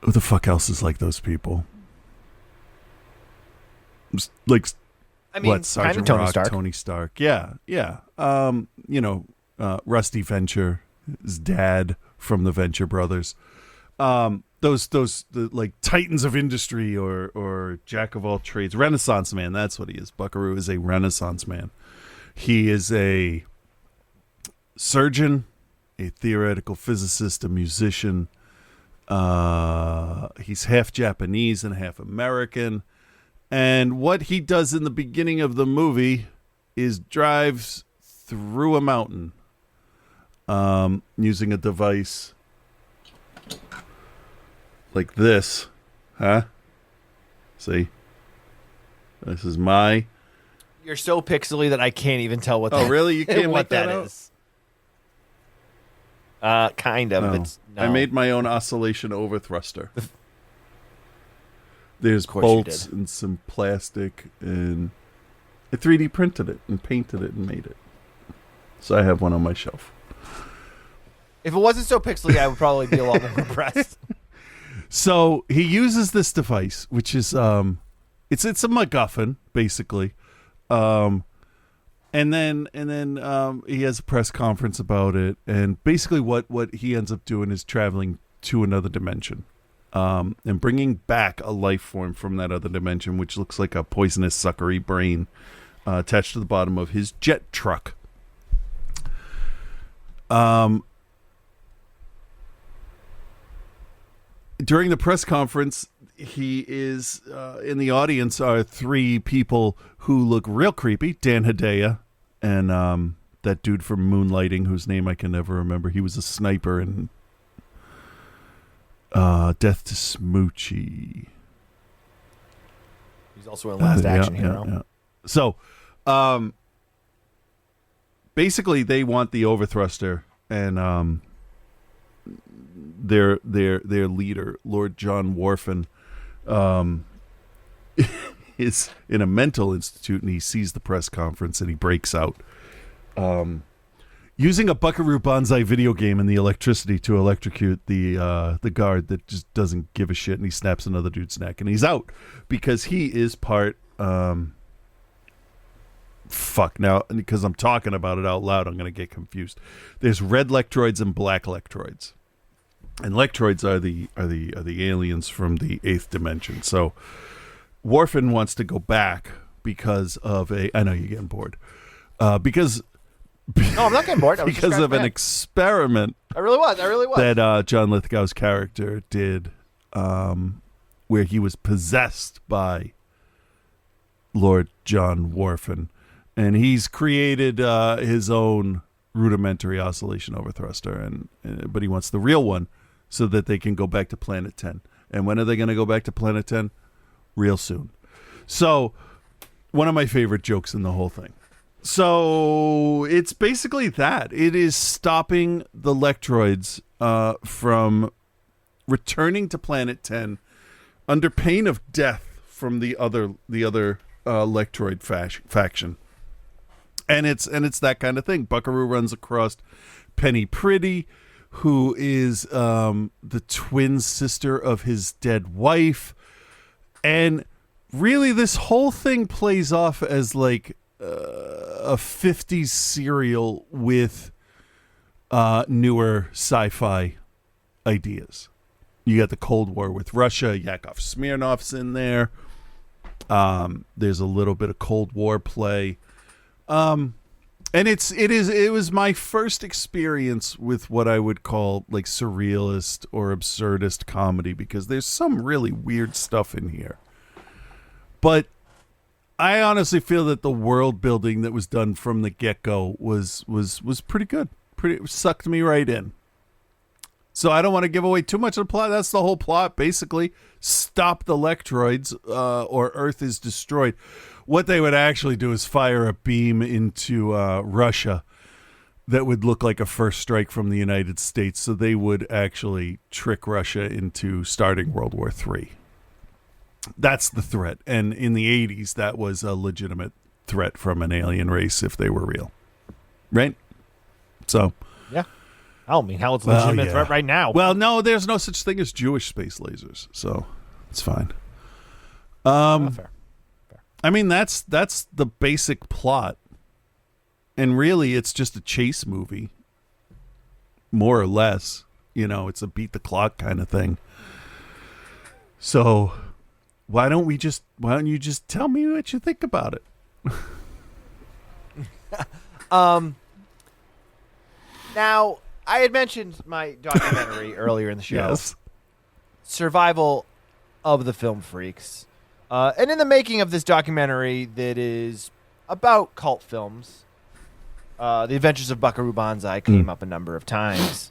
who the fuck else is like those people? Like, I mean, Sergeant Tony Rock, Stark. Tony Stark. Yeah. Rusty Venture, his dad from the Venture Brothers. The like titans of industry or jack of all trades, Renaissance man. That's what he is. Buckaroo is a Renaissance man. He is a surgeon, a theoretical physicist, a musician. He's half Japanese and half American. And what he does in the beginning of the movie is drives through a mountain using a device like this, huh? See? This is my... You're so pixely that I can't even tell what Oh, really? You can't what make that is. Kind of. Oh. It's, no. I made my own oscillation overthruster. There's Of course bolts you did. and some plastic, and I 3D printed it and painted it and made it. So I have one on my shelf. If it wasn't so pixely, I would probably be a lot more impressed. So he uses this device, which is it's a MacGuffin basically, and then he has a press conference about it, and basically what he ends up doing is traveling to another dimension, and bringing back a life form from that other dimension, which looks like a poisonous suckery brain attached to the bottom of his jet truck. During the press conference, he is in the audience are 3 people who look real creepy. Dan Hedaya and that dude from Moonlighting, whose name I can never remember. He was a sniper in Death to Smoochie. He's also in Last Action Hero. Yeah. So, basically, they want the overthruster, and their leader, Lord John Worfen, is in a mental institute, and he sees the press conference and he breaks out, using a Buckaroo Bonzai video game and the electricity to electrocute the guard that just doesn't give a shit, and he snaps another dude's neck, and he's out because he is part. Fuck now, because I'm talking about it out loud, I'm gonna get confused. There's red Lectroids and black Lectroids. And Lectroids are the aliens from the 8th dimension. So Worfen wants to go back because of I know you're getting bored. Because No, I'm not getting bored. because of an experiment I really was. that John Lithgow's character did, where he was possessed by Lord John Worfen, and he's created his own rudimentary oscillation overthruster, but he wants the real one so that they can go back to Planet 10. And when are they going to go back to Planet 10? Real soon. So, one of my favorite jokes in the whole thing. So, it's basically that. It is stopping the Lectroids from returning to Planet 10 under pain of death from the other Lectroid faction. And it's that kind of thing. Buckaroo runs across Penny Pretty, who is the twin sister of his dead wife. And really, this whole thing plays off as like a 50s serial with newer sci-fi ideas. You got the Cold War with Russia. Yakov Smirnov's in there. There's a little bit of Cold War play. And it was my first experience with what I would call like surrealist or absurdist comedy, because there's some really weird stuff in here. But I honestly feel that the world building that was done from the get-go was pretty good. It sucked me right in. So I don't want to give away too much of the plot. That's the whole plot, basically. Stop the Lectroids, or Earth is destroyed. What they would actually do is fire a beam into Russia that would look like a first strike from the United States. So they would actually trick Russia into starting World War III. That's the threat. And in the 80s, that was a legitimate threat from an alien race if they were real. Right? So... yeah. I mean, hell, it's a legitimate threat right now. Well, no, there's no such thing as Jewish space lasers, so it's fine. Fair. I mean, that's the basic plot, and really, it's just a chase movie, more or less. You know, it's a beat the clock kind of thing. So, why don't you just tell me what you think about it? Now, I had mentioned my documentary earlier in the show. Yes. Survival of the Film Freaks. And in the making of this documentary that is about cult films, The Adventures of Buckaroo Bonzai came up a number of times.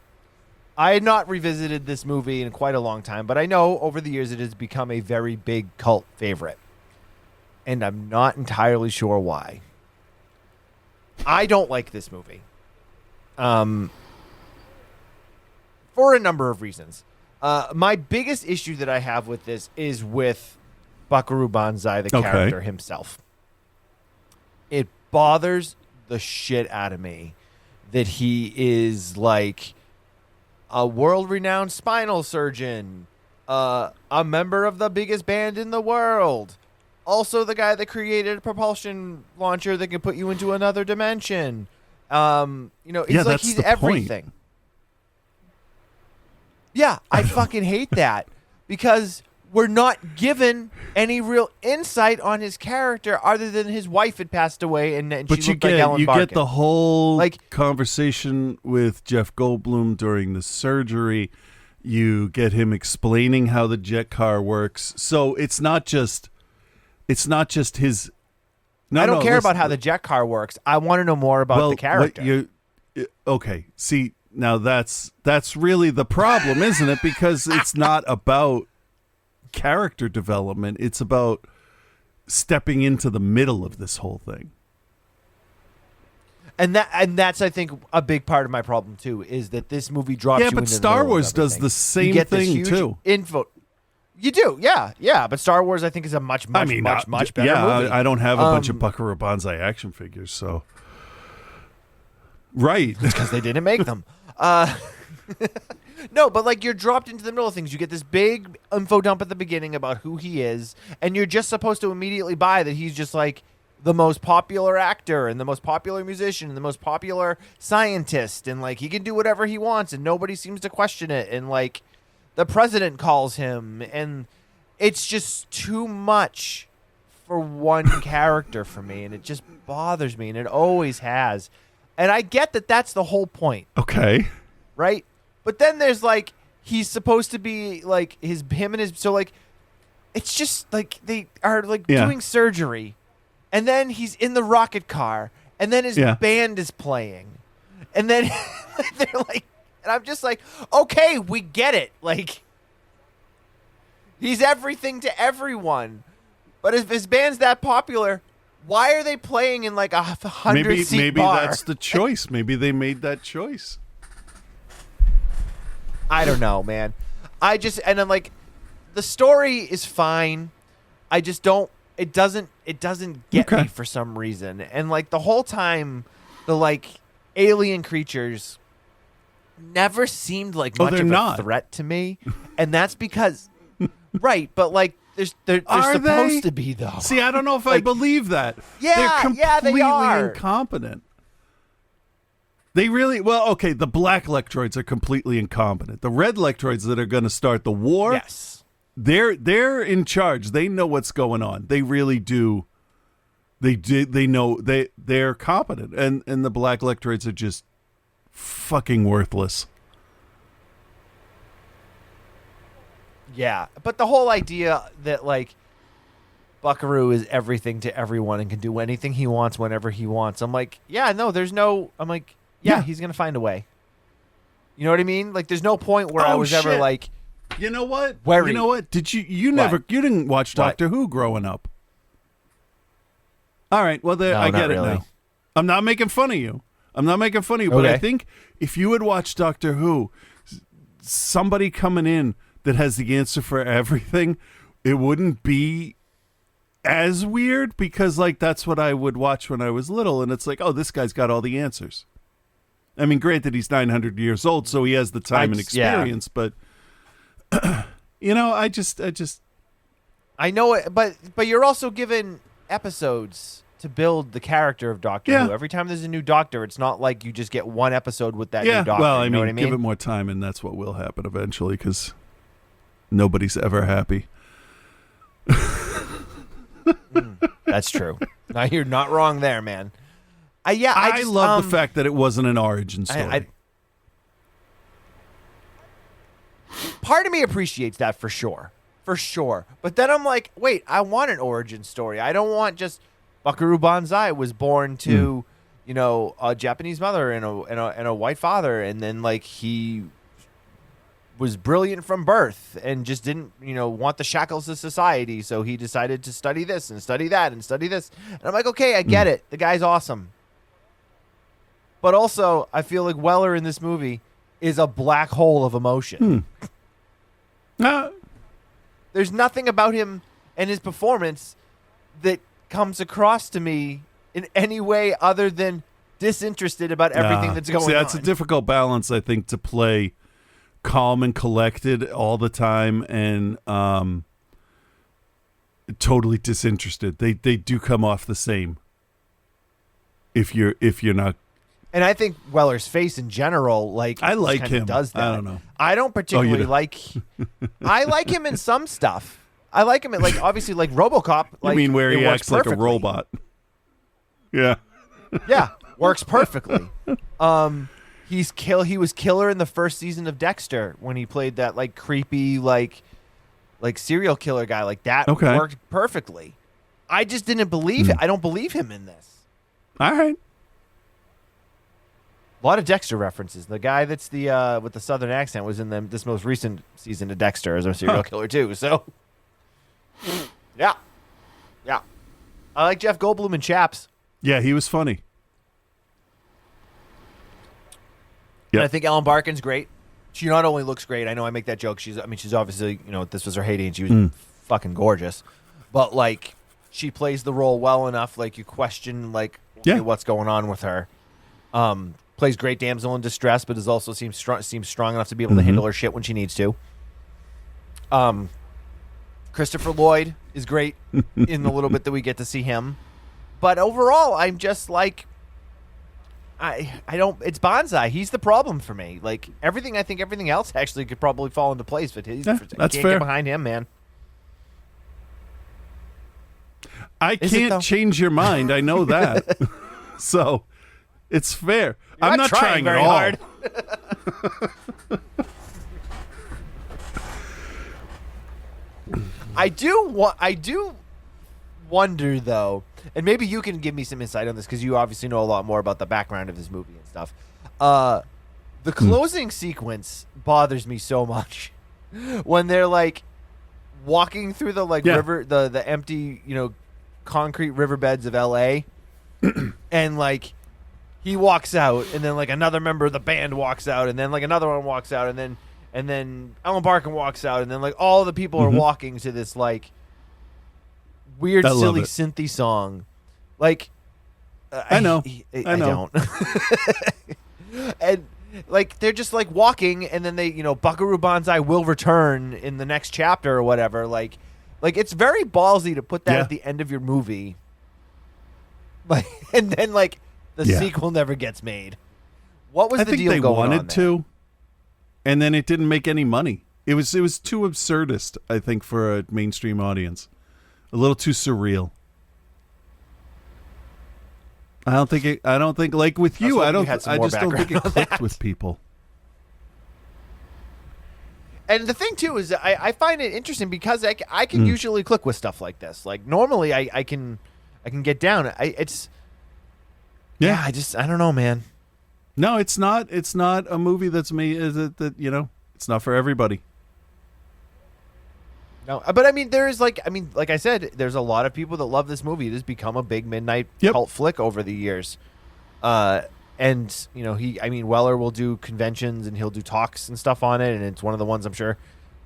I had not revisited this movie in quite a long time, but I know over the years it has become a very big cult favorite. And I'm not entirely sure why. I don't like this movie. For a number of reasons. My biggest issue that I have with this is with Buckaroo Bonzai, the character himself. It bothers the shit out of me that he is like a world-renowned spinal surgeon, a member of the biggest band in the world, also the guy that created a propulsion launcher that can put you into another dimension. It's like he's everything. Point. Yeah, I fucking hate that because we're not given any real insight on his character other than his wife had passed away and she looked like Ellen Barkin. You get the whole conversation with Jeff Goldblum during the surgery. You get him explaining how the jet car works. So it's not just his. No, I don't care about how the jet car works. I want to know more about the character. Okay, see. Now that's really the problem, isn't it? Because it's not about character development. It's about stepping into the middle of this whole thing. And that's I think a big part of my problem too, is that this movie drops you into the middle of everything. Star Wars does the same thing too. You do, yeah. But Star Wars I think is a much better movie. I don't have a bunch of Buckaroo Bonzai action figures, so right. It's because they didn't make them. No, but like you're dropped into the middle of things. You get this big info dump at the beginning about who he is, and you're just supposed to immediately buy that he's just like the most popular actor and the most popular musician and the most popular scientist, and like he can do whatever he wants and nobody seems to question it, and like the president calls him, and it's just too much for one character for me, and it just bothers me, and it always has. And I get that that's the whole point. Okay. Right? But then there's like, he's supposed to be like so like, it's just like they are like doing surgery, and then he's in the rocket car, and then his band is playing, and then they're like, and I'm just like, okay, we get it. Like, he's everything to everyone. But if his band's that popular, why are they playing in like 100-seat maybe bar? That's the choice. Maybe they made that choice. I don't know, man. And I'm like, the story is fine. I just don't. It doesn't get me for some reason. And like the whole time, the like alien creatures never seemed like much of a threat to me, and that's because, right? But like they're supposed to be though. See, I don't know if I believe that. Yeah, they're completely they are. incompetent. They really okay. The black Lectroids are completely incompetent. The red Lectroids that are going to start the war, yes, they're in charge. They know what's going on. They really do. They know they're competent, and the black Lectroids are just fucking worthless. Yeah, but the whole idea that like Buckaroo is everything to everyone and can do anything he wants whenever he wants. I'm like, yeah, no, there's no. I'm like, yeah, he's gonna find a way. You know what I mean? Like, there's no point where I was ever like, you know what? Worried. You know what? Did you didn't watch Doctor Who growing up? All right, well, I get it now. I'm not making fun of you. But I think if you had watched Doctor Who, somebody coming in that has the answer for everything, it wouldn't be as weird because, like, that's what I would watch when I was little, and it's like, oh, this guy's got all the answers. I mean, granted, he's 900 years old, so he has the time and experience, but, you know, I know it, but you're also given episodes to build the character of Doctor Who. Every time there's a new Doctor, it's not like you just get one episode with that new Doctor. Well, you know what I mean? Give it more time, and that's what will happen eventually, because nobody's ever happy. That's true. Now, you're not wrong there, man. I love the fact that it wasn't an origin story. Part of me appreciates that for sure. But then I'm like, wait, I want an origin story. I don't want just Buckaroo Bonzai was born to, you know, a Japanese mother and a white father, and then like he was brilliant from birth and just didn't, you know, want the shackles of society, so he decided to study this and study that and study this. And I'm like, okay, I get it. The guy's awesome. But also, I feel like Weller in this movie is a black hole of emotion. There's nothing about him and his performance that comes across to me in any way other than disinterested about everything that's going on. That's a difficult balance, I think, to play calm and collected all the time and totally disinterested. They do come off the same if you're not. And I think Weller's face in general, like, I like him. Does that. I don't know. I don't particularly like. I like him in some stuff. I like him in, like, obviously, like RoboCop. Like, I mean, where he acts like a robot. Yeah. Yeah, works perfectly. He was killer in the first season of Dexter when he played that like creepy like serial killer guy. Like that worked perfectly. I just didn't believe it. I don't believe him in this. All right. A lot of Dexter references. The guy that's the with the southern accent was in this most recent season of Dexter as a serial killer too. So yeah. I like Jeff Goldblum in Chaps. Yeah, he was funny. Yep. And I think Ellen Barkin's great. She not only looks great. I know I make that joke. She's obviously, you know, this was her heyday and she was fucking gorgeous. But like, she plays the role well enough. Like, you question like what's going on with her. Plays great damsel in distress, but also seems strong enough to be able to handle her shit when she needs to. Christopher Lloyd is great in the little bit that we get to see him. But overall, I'm just like, I don't. It's Bonzai. He's the problem for me. Like everything, I think everything else actually could probably fall into place, but I can't get behind him, man. I can't change your mind. I know that. So it's fair. I'm not trying very at all. hard. I do wonder though, and maybe you can give me some insight on this because you obviously know a lot more about the background of this movie and stuff. The closing sequence bothers me so much when they're like walking through the river, the empty, you know, concrete riverbeds of LA, and like he walks out, and then like another member of the band walks out, and then like another one walks out, and then Ellen Barkin walks out, and then like all the people are walking to this like weird, silly synthy song. Like, I know. I don't. And like they're just like walking, and then they, you know, Buckaroo Bonzai will return in the next chapter or whatever. Like, Like, it's very ballsy to put that at the end of your movie. Like, and then, like, the sequel never gets made. What was the deal going on? I think they wanted to, and then it didn't make any money. It was too absurdist, I think, for a mainstream audience. A little too surreal. I don't think like with you, I just don't think it clicked with people. And the thing too is I find it interesting because I can usually click with stuff like this. Like normally I can get down. I don't know, man. No, it's not a movie that's made that it's not for everybody. No, but I mean, like I said, there's a lot of people that love this movie. It has become a big midnight cult flick over the years. And Weller will do conventions and he'll do talks and stuff on it, and it's one of the ones I'm sure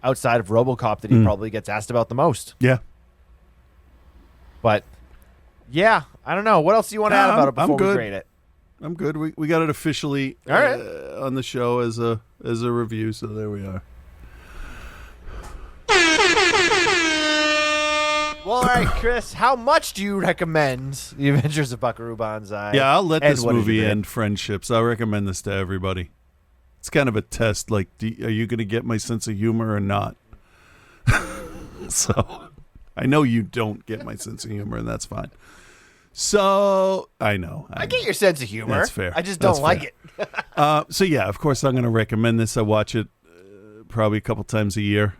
outside of RoboCop that he probably gets asked about the most. Yeah. But yeah, I don't know. What else do you want to add about it before we grade it? I'm good. We got it officially on the show as a review, so there we are. Well, all right, Chris, how much do you recommend The Adventures of Buckaroo Banzai? Yeah, I'll let this movie end friendships. I'll recommend this to everybody. It's kind of a test, like, are you going to get my sense of humor or not? So, I know you don't get my sense of humor, and that's fine. So, I know. I get your sense of humor. That's fair. I just don't like it. So, yeah, of course, I'm going to recommend this. I watch it probably a couple times a year.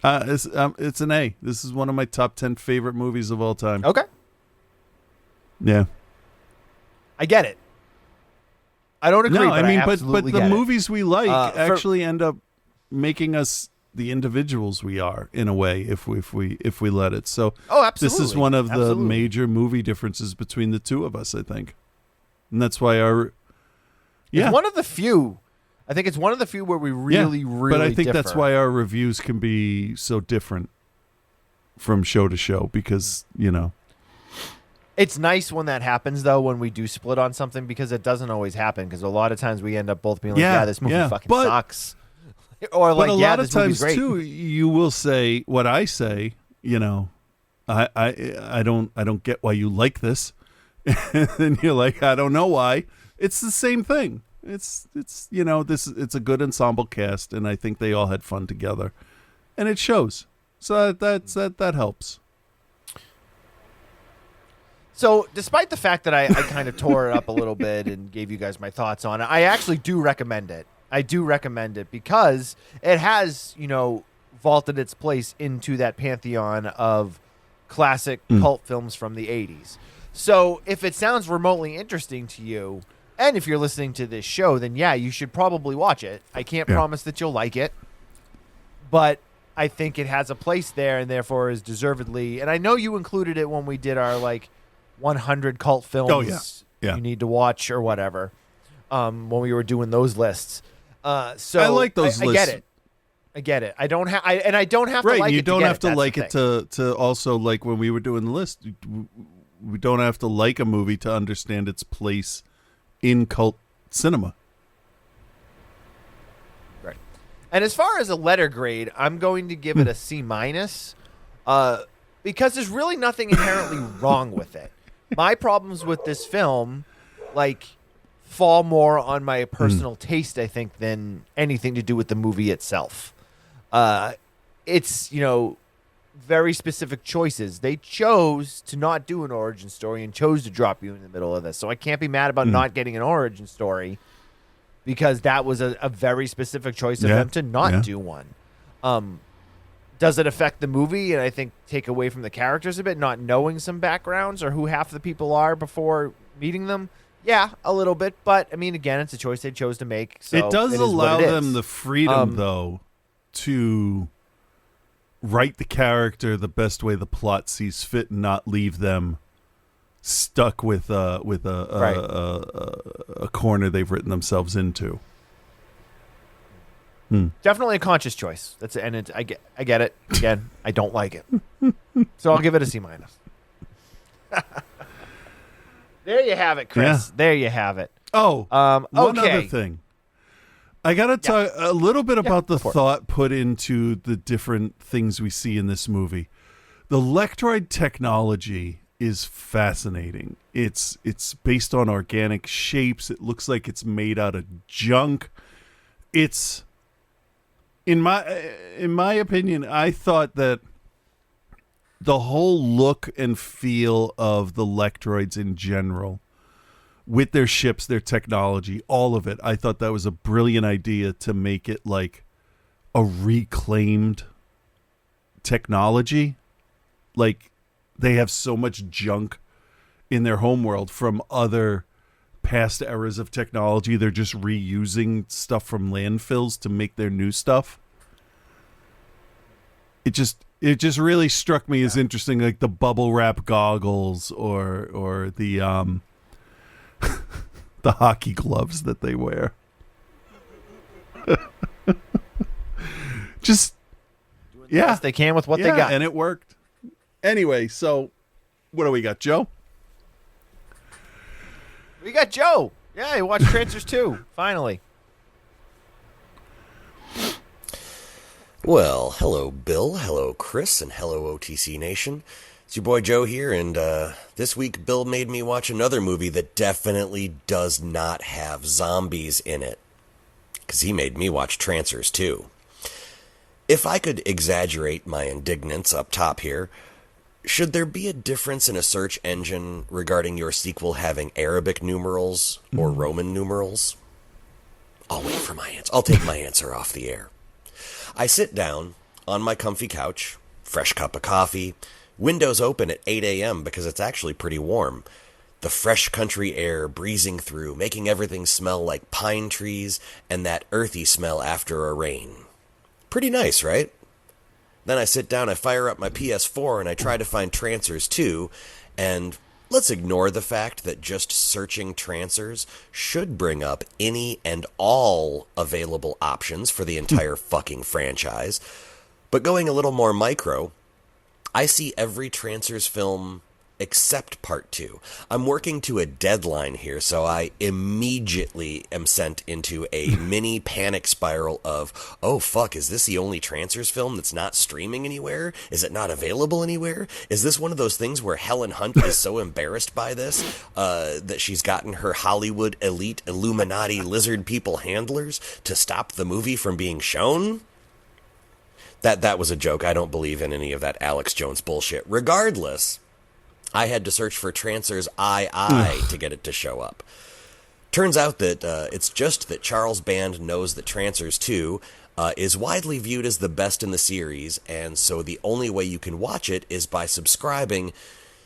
It's an A. This is one of my top 10 favorite movies of all time. Okay. Yeah. I get it. I don't agree, but the movies we like actually end up making us the individuals we are in a way if we let it. So absolutely. This is one of the major movie differences between the two of us, I think. And that's why it's one of the few. I think it's one of the few where we really but I think differ. That's why our reviews can be so different from show to show because, It's nice when that happens, though, when we do split on something because it doesn't always happen because a lot of times we end up both being like, this movie fucking sucks. Or like, this movie's great. Too, you will say what I say, I don't get why you like this. And you're like, I don't know why. It's the same thing. It's a good ensemble cast, and I think they all had fun together, and it shows. So that helps. So, despite the fact that I kind of tore it up a little bit and gave you guys my thoughts on it, I actually do recommend it. I do recommend it because it has, vaulted its place into that pantheon of classic cult films from the 80s. So, if it sounds remotely interesting to you, and if you're listening to this show, then you should probably watch it. I can't promise that you'll like it, but I think it has a place there and therefore is deservedly. And I know you included it when we did our 100 cult films you need to watch or whatever, when we were doing those lists. So I like those lists. I get it. I don't have to like it. You don't have to like it to also like when we were doing the list. We don't have to like a movie to understand its place in cult cinema. Right. And as far as a letter grade, I'm going to give it a C-, because there's really nothing inherently wrong with it. My problems with this film, fall more on my personal taste, I think, than anything to do with the movie itself. It's, very specific choices. They chose to not do an origin story and chose to drop you in the middle of this. So I can't be mad about not getting an origin story because that was a very specific choice of them to not do one. Does it affect the movie and I think take away from the characters a bit, not knowing some backgrounds or who half the people are before meeting them? Yeah, a little bit. But, I mean, again, it's a choice they chose to make. So it does allow them the freedom, though, to write the character the best way the plot sees fit and not leave them stuck with a corner they've written themselves into. Definitely a conscious choice. I get it. Again, I don't like it. So I'll give it a C-. There you have it, Chris. Yeah. There you have it. Oh, okay. One other thing. I got to talk a little bit about the thought put into the different things we see in this movie. The Lectroid technology is fascinating. It's based on organic shapes. It looks like it's made out of junk. It's in my opinion, I thought that the whole look and feel of the Lectroids in general, with their ships, their technology, all of it, I thought that was a brilliant idea to make it like a reclaimed technology. Like, they have so much junk in their homeworld from other past eras of technology. They're just reusing stuff from landfills to make their new stuff. It just really struck me as interesting, like the bubble wrap goggles or the the hockey gloves that they wear. Just doing the best they can with what they got, and it worked. Anyway, so what do we got, Joe? We got Joe. Yeah, he watched Trancers 2, finally. Well, hello, Bill. Hello, Chris. And hello, OTC Nation. It's your boy Joe here, and this week Bill made me watch another movie that definitely does not have zombies in it. Because he made me watch Trancers 2. If I could exaggerate my indignance up top here, should there be a difference in a search engine regarding your sequel having Arabic numerals or Roman numerals? I'll wait for my answer. I'll take my answer off the air. I sit down on my comfy couch, fresh cup of coffee, windows open at 8 a.m. because it's actually pretty warm. The fresh country air breezing through, making everything smell like pine trees and that earthy smell after a rain. Pretty nice, right? Then I sit down, I fire up my PS4, and I try to find Trancers 2, and let's ignore the fact that just searching Trancers should bring up any and all available options for the entire fucking franchise. But going a little more micro, I see every Trancers film except Part 2. I'm working to a deadline here, so I immediately am sent into a mini panic spiral of, oh fuck, is this the only Trancers film that's not streaming anywhere? Is it not available anywhere? Is this one of those things where Helen Hunt is so embarrassed by this that she's gotten her Hollywood elite Illuminati lizard people handlers to stop the movie from being shown? That was a joke. I don't believe in any of that Alex Jones bullshit. Regardless, I had to search for Trancers II to get it to show up. Turns out that it's just that Charles Band knows that Trancers 2 is widely viewed as the best in the series, and so the only way you can watch it is by subscribing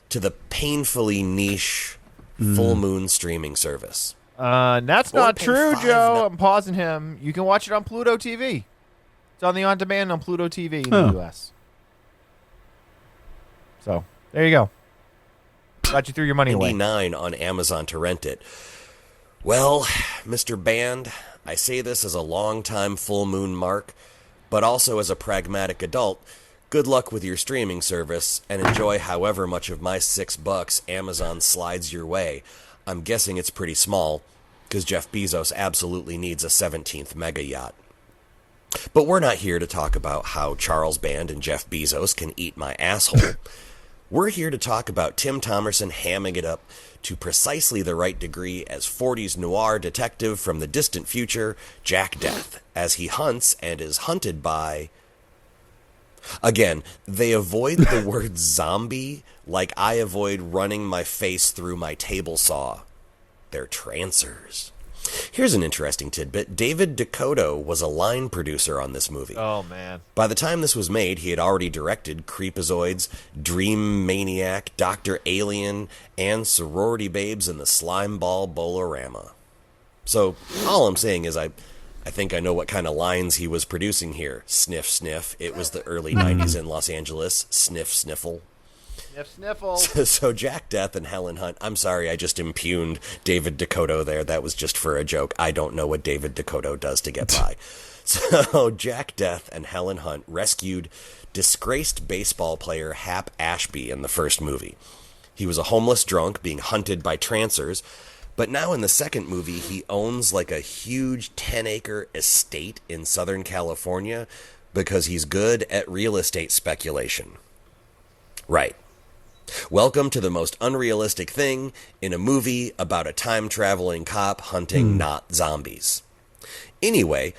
to the painfully niche Full Moon streaming service. That's not true, Joe. I'm pausing him. You can watch it on Pluto TV. It's on the on-demand on Pluto TV in the U.S. So, there you go. Got you through your money away. $99 on Amazon to rent it. Well, Mr. Band, I say this as a long-time Full Moon mark, but also as a pragmatic adult. Good luck with your streaming service, and enjoy however much of my $6 Amazon slides your way. I'm guessing it's pretty small, because Jeff Bezos absolutely needs a 17th mega yacht. But we're not here to talk about how Charles Band and Jeff Bezos can eat my asshole. We're here to talk about Tim Thomerson hamming it up to precisely the right degree as 40s noir detective from the distant future, Jack Death, as he hunts and is hunted by... Again, they avoid the word zombie like I avoid running my face through my table saw. They're Trancers. Here's an interesting tidbit. David Dakota was a line producer on this movie. Oh, man. By the time this was made, he had already directed Creepazoids, Dream Maniac, Dr. Alien, and Sorority Babes and the Slimeball Bolorama. So, all I'm saying is I think I know what kind of lines he was producing here. Sniff, sniff. It was the early 90s in Los Angeles. Sniff, sniffle. Sniffle. So Jack Death and Helen Hunt. I'm sorry, I just impugned David Dakota there. That was just for a joke. I don't know what David Dakota does to get by. So Jack Death and Helen Hunt rescued disgraced baseball player Hap Ashby in the first movie. He was a homeless drunk being hunted by Trancers, But now in the second movie, he owns like a huge 10-acre estate in Southern California because he's good at real estate speculation. Right. Welcome to the most unrealistic thing in a movie about a time-traveling cop hunting not zombies. Anyway,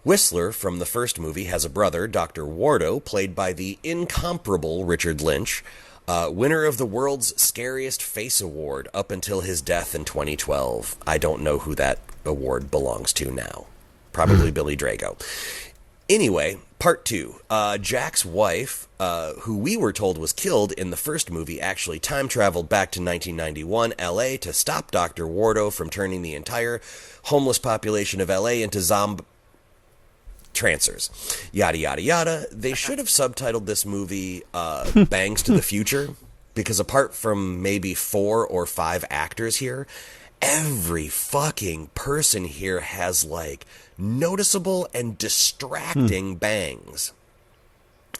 Whistler from the first movie has a brother, Dr. Wardo, played by the incomparable Richard Lynch, winner of the world's Scariest Face Award up until his death in 2012. I don't know who that award belongs to now. Probably Billy Drago. Anyway, part 2. Jack's wife, who we were told was killed in the first movie, actually time traveled back to 1991 LA to stop Dr. Wardo from turning the entire homeless population of LA into trancers. Yada, yada, yada. They should have subtitled this movie Bangs to the Future, because apart from maybe 4 or 5 actors here, every fucking person here has, like, noticeable and distracting bangs.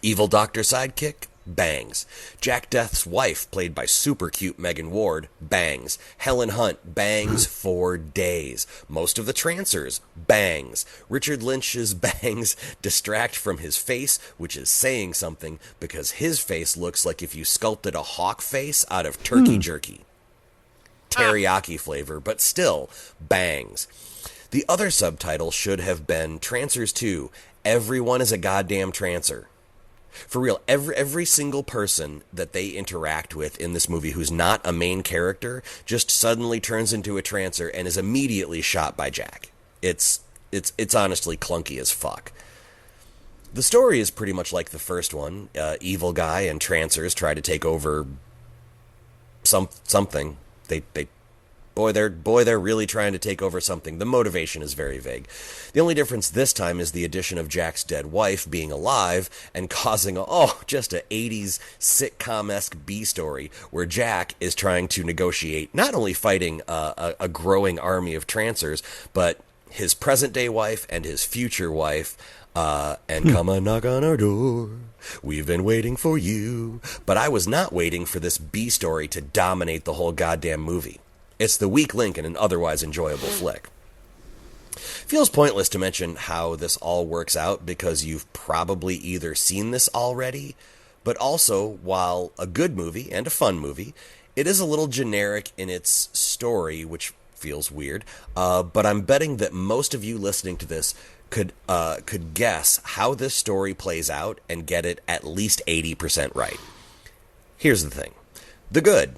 Evil Doctor sidekick? Bangs. Jack Death's wife, played by super cute Megan Ward, bangs. Helen Hunt, bangs for days. Most of the trancers, bangs. Richard Lynch's bangs distract from his face, which is saying something, because his face looks like if you sculpted a hawk face out of turkey jerky. Teriyaki flavor, but still, bangs. The other subtitle should have been Trancers 2, Everyone is a Goddamn Trancer. For real, every single person that they interact with in this movie who's not a main character just suddenly turns into a trancer and is immediately shot by Jack. It's honestly clunky as fuck. The story is pretty much like the first one. Evil guy and trancers try to take over something. They're really trying to take over something. The motivation is very vague. The only difference this time is the addition of Jack's dead wife being alive and causing just a 80s sitcom-esque B-story where Jack is trying to negotiate not only fighting a growing army of trancers, but his present-day wife and his future wife, and come and knock on our door. We've been waiting for you. But I was not waiting for this B-story to dominate the whole goddamn movie. It's the weak link in an otherwise enjoyable flick. Feels pointless to mention how this all works out because you've probably either seen this already, but also, while a good movie and a fun movie, it is a little generic in its story, which feels weird, but I'm betting that most of you listening to this could guess how this story plays out and get it at least 80% right. Here's the thing. The good.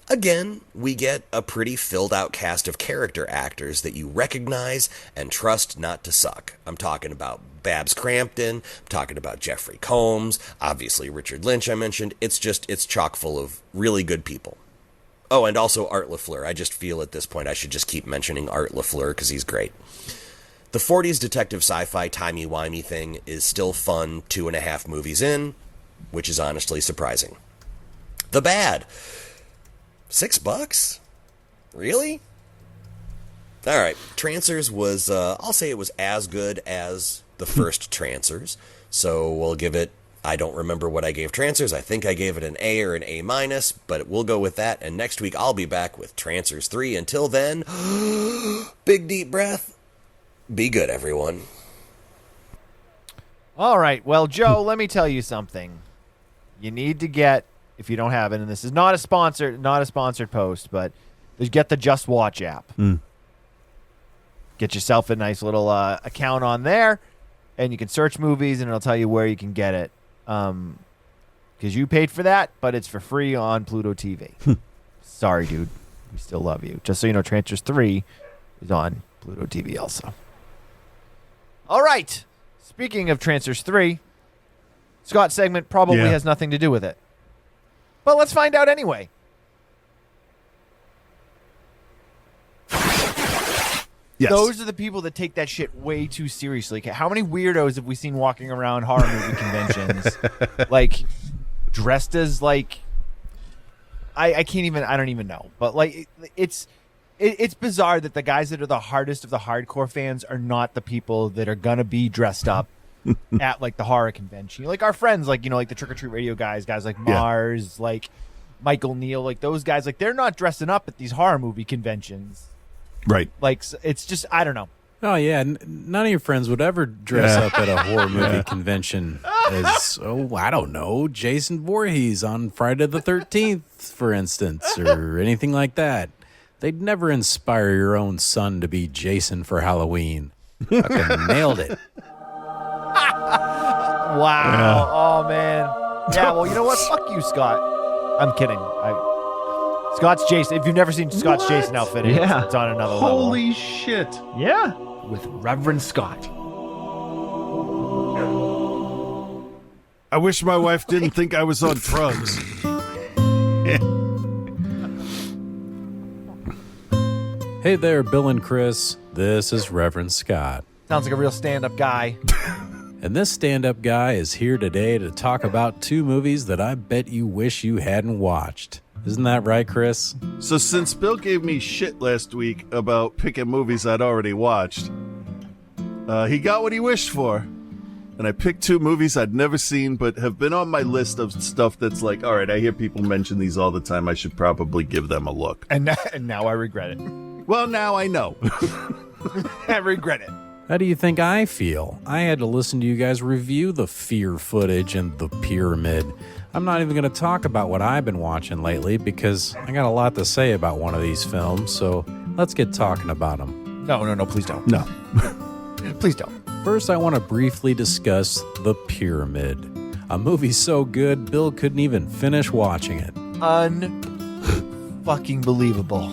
Again, we get a pretty filled-out cast of character actors that you recognize and trust not to suck. I'm talking about Babs Crampton, I'm talking about Jeffrey Combs, obviously Richard Lynch I mentioned. It's chock full of really good people. Oh, and also Art LaFleur. I just feel at this point I should just keep mentioning Art LaFleur because he's great. The 40s detective sci-fi timey-wimey thing is still fun 2.5 movies in, which is honestly surprising. The bad. $6? Really? Alright, Trancers was, I'll say it was as good as the first Trancers, so we'll give it, I don't remember what I gave Trancers, I think I gave it an A or an A-, but we'll go with that, and next week I'll be back with Trancers 3. Until then, big deep breath, be good everyone. Alright, well Joe, let me tell you something. You need to get, if you don't have it, and this is not a sponsored post, but get the Just Watch app. Get yourself a nice little account on there, and you can search movies, and it'll tell you where you can get it. Because you paid for that, but it's for free on Pluto TV. Sorry, dude. We still love you. Just so you know, Trancers 3 is on Pluto TV also. All right. Speaking of Trancers 3, Scott's segment probably has nothing to do with it. But let's find out anyway. Yes. Those are the people that take that shit way too seriously. How many weirdos have we seen walking around horror movie conventions, like dressed as like I don't even know. But like it's bizarre that the guys that are the hardest of the hardcore fans are not the people that are gonna be dressed up at like the horror convention. Like our friends, like, you know, like the Trick or Treat Radio guys like Mars, like Michael Neal, like those guys, like they're not dressing up at these horror movie conventions. Right. Like it's just, I don't know. Oh, yeah. None of your friends would ever dress up at a horror movie convention as, I don't know, Jason Voorhees on Friday the 13th, for instance, or anything like that. They'd never inspire your own son to be Jason for Halloween. Fucking nailed it. Wow. Oh, man. Yeah, well, you know what? Fuck you, Scott. I'm kidding. Scott's Jason. If you've never seen Scott's Jason outfit, it's on another level. Holy shit. Yeah. With Reverend Scott. I wish my wife didn't think I was on drugs. Hey there, Bill and Chris. This is Reverend Scott. Sounds like a real stand-up guy. And this stand-up guy is here today to talk about 2 movies that I bet you wish you hadn't watched. Isn't that right, Chris? So since Bill gave me shit last week about picking movies I'd already watched, he got what he wished for. And I picked 2 movies I'd never seen but have been on my list of stuff that's like, all right, I hear people mention these all the time. I should probably give them a look. And now I regret it. Well, now I know. I regret it. How do you think I feel? I had to listen to you guys review the Fear footage and the Pyramid. I'm not even going to talk about what I've been watching lately because I got a lot to say about one of these films, so let's get talking about them. No, please don't. No. Please don't. First, I want to briefly discuss The Pyramid. A movie so good, Bill couldn't even finish watching it. Fucking believable.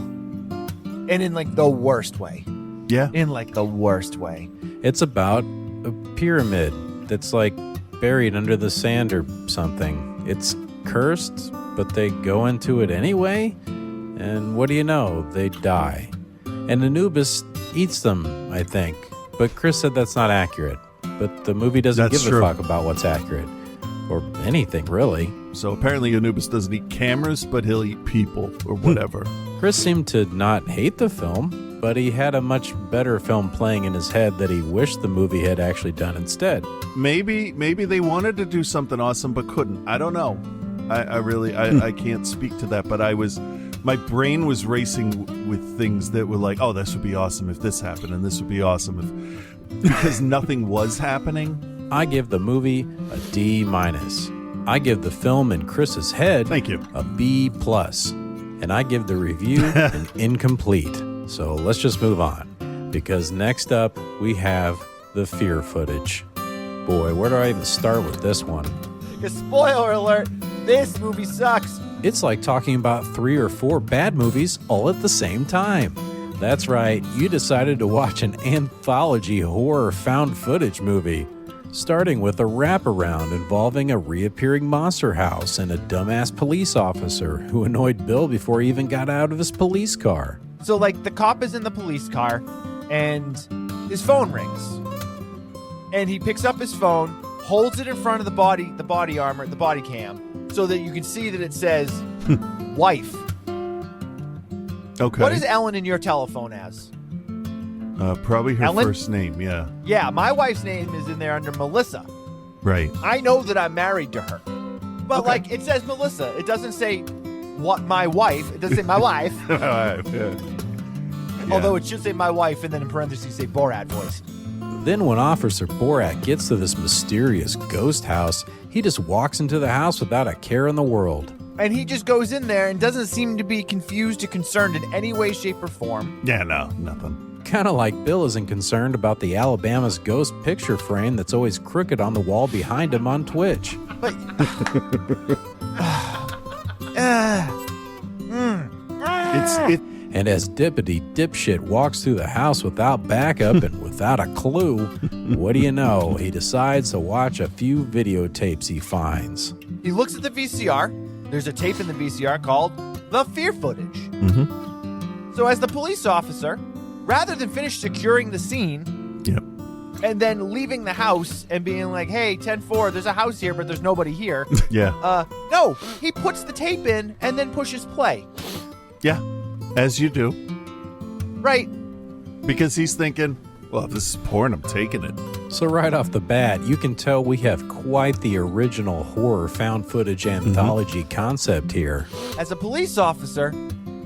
And in like the worst way. Yeah. In like the worst way. It's about a pyramid that's like buried under the sand or something. It's cursed, but they go into it anyway. And what do you know? They die. And Anubis eats them, I think. But Chris said that's not accurate. But the movie doesn't give a fuck about what's accurate. Or anything, really. So apparently Anubis doesn't eat cameras, but he'll eat people or whatever. Chris seemed to not hate the film, but he had a much better film playing in his head that he wished the movie had actually done instead. Maybe they wanted to do something awesome but couldn't. I don't know. I can't speak to that, but my brain was racing with things that were like, oh, this would be awesome if this happened, and this would be awesome if, because nothing was happening. I give the movie a D-. I give the film in Chris's head Thank you. a B+. And I give the review an incomplete. So let's just move on. Because next up, we have the Fear footage. Boy, where do I even start with this one? Spoiler alert, this movie sucks. It's like talking about 3 or 4 bad movies all at the same time. That's right, you decided to watch an anthology horror found footage movie, starting with a wraparound involving a reappearing monster house and a dumbass police officer who annoyed Bill before he even got out of his police car. So, like, the cop is in the police car, and his phone rings. And he picks up his phone, holds it in front of the body armor, the body cam, so that you can see that it says, wife. Okay. What is Ellen in your telephone as? Probably her Ellen? first name, yeah. Yeah, my wife's name is in there under Melissa. Right. I know that I'm married to her. But, like, it says Melissa. It doesn't say what my wife. It doesn't say my wife. Yeah. Although it should say my wife and then in parentheses say Borat voice. Then when Officer Borat gets to this mysterious ghost house, he just walks into the house without a care in the world. And he just goes in there and doesn't seem to be confused or concerned in any way, shape, or form. Yeah, no, nothing. Kind of like Bill isn't concerned about the Alabama's ghost picture frame that's always crooked on the wall behind him on Twitch. But And as Dippity Dipshit walks through the house without backup and without a clue, what do you know? He decides to watch a few videotapes he finds. He looks at the VCR. There's a tape in the VCR called The Fear Footage. Mm-hmm. So as the police officer, rather than finish securing the scene, yep, and then leaving the house and being like, hey, 10-4, there's a house here, but there's nobody here. Yeah. No, he puts the tape in and then pushes play. Yeah, as you do. Right. Because he's thinking, Well, if this is porn, I'm taking it. So right off the bat, you can tell we have quite the original horror found footage anthology concept here. As a police officer,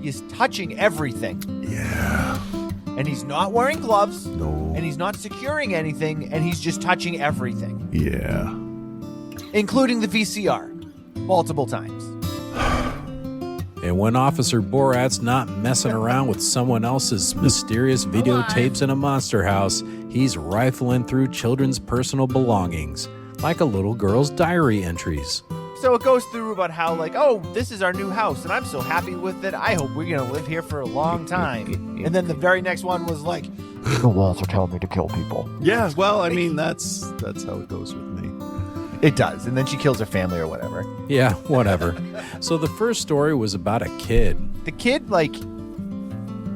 he is touching everything. Yeah. And he's not wearing gloves. No. And he's not securing anything, and he's just touching everything. Yeah. Including the VCR. Multiple times. And when Officer Borat's not messing around with someone else's mysterious videotapes in a monster house, he's rifling through children's personal belongings, like a little girl's diary entries. So it goes through about how, like, oh, this is our new house, and I'm so happy with it. I hope we're going to live here for a long time. And then the very next one was like, the walls are telling me to kill people. Yeah, well, I mean, that's how it goes with me. It does. And then she kills her family or whatever. Yeah, whatever. So the first story was about a kid. The kid, like,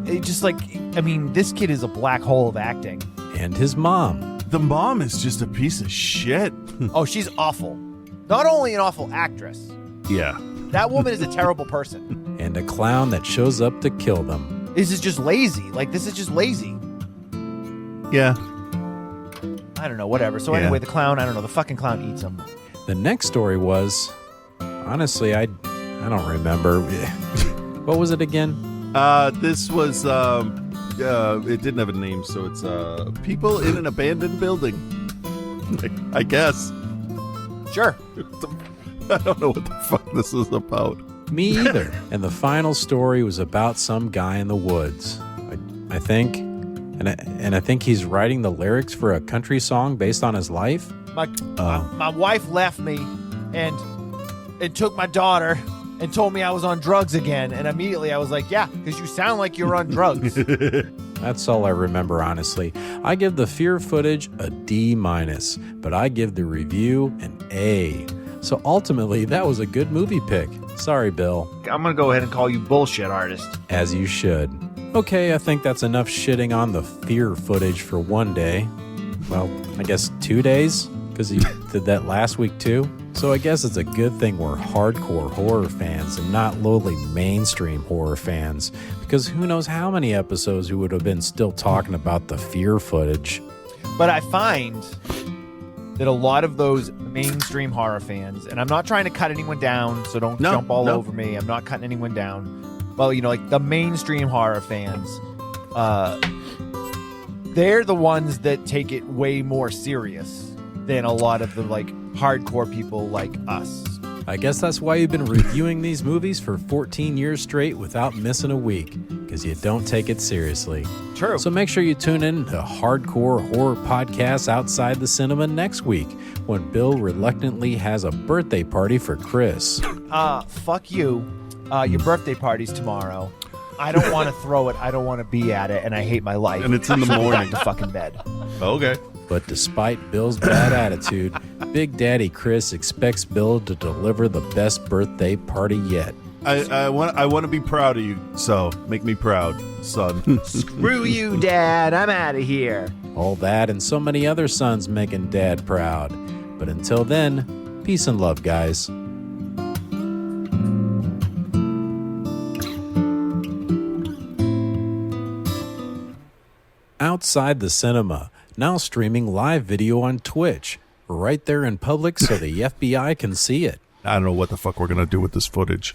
it just like, I mean, this kid is a black hole of acting. And his mom. The mom is just a piece of shit. Oh, she's awful. Not only an awful actress. Yeah. That woman is a terrible person. And a clown that shows up to kill them. This is just lazy. Like, this is just lazy. Yeah. I don't know, whatever. So anyway, the clown, I don't know, the fucking clown eats him. The next story was, honestly, I don't remember. What was it again? This was, it didn't have a name, so it's, people in an abandoned building. I guess. Sure. I don't know what the fuck this is about. Me either. And the final story was about some guy in the woods, I think. And I think he's writing the lyrics for a country song based on his life. My wife left me and took my daughter and told me I was on drugs again. And immediately I was like, yeah, because you sound like you're on drugs. That's all I remember, honestly. I give the fear footage a D-, but I give the review an A. So ultimately, that was a good movie pick. Sorry, Bill. I'm going to go ahead and call you bullshit artist. As you should. Okay, I think that's enough shitting on the fear footage for one day. Well, I guess 2 days, because you did that last week too. So I guess it's a good thing we're hardcore horror fans and not lowly mainstream horror fans, because who knows how many episodes we would have been still talking about the fear footage. But I find that a lot of those mainstream horror fans, and I'm not trying to cut anyone down, so don't jump all over me. I'm not cutting anyone down. Well, you know, like the mainstream horror fans, they're the ones that take it way more serious than a lot of the like hardcore people like us. I guess that's why you've been reviewing these movies for 14 years straight without missing a week, because you don't take it seriously. True. So make sure you tune in to Hardcore Horror Podcast Outside the Cinema next week, when Bill reluctantly has a birthday party for Chris. Fuck you. Your birthday party's tomorrow. I don't want to throw it. I don't want to be at it, and I hate my life. And it's in the morning. To fucking bed. Okay. But despite Bill's bad attitude, Big Daddy Chris expects Bill to deliver the best birthday party yet. I want to be proud of you, so make me proud, son. Screw you, Dad. I'm out of here. All that and so many other sons making Dad proud. But until then, peace and love, guys. Outside the Cinema, now streaming live video on Twitch, right there in public so the FBI can see it. I don't know what the fuck we're going to do with this footage.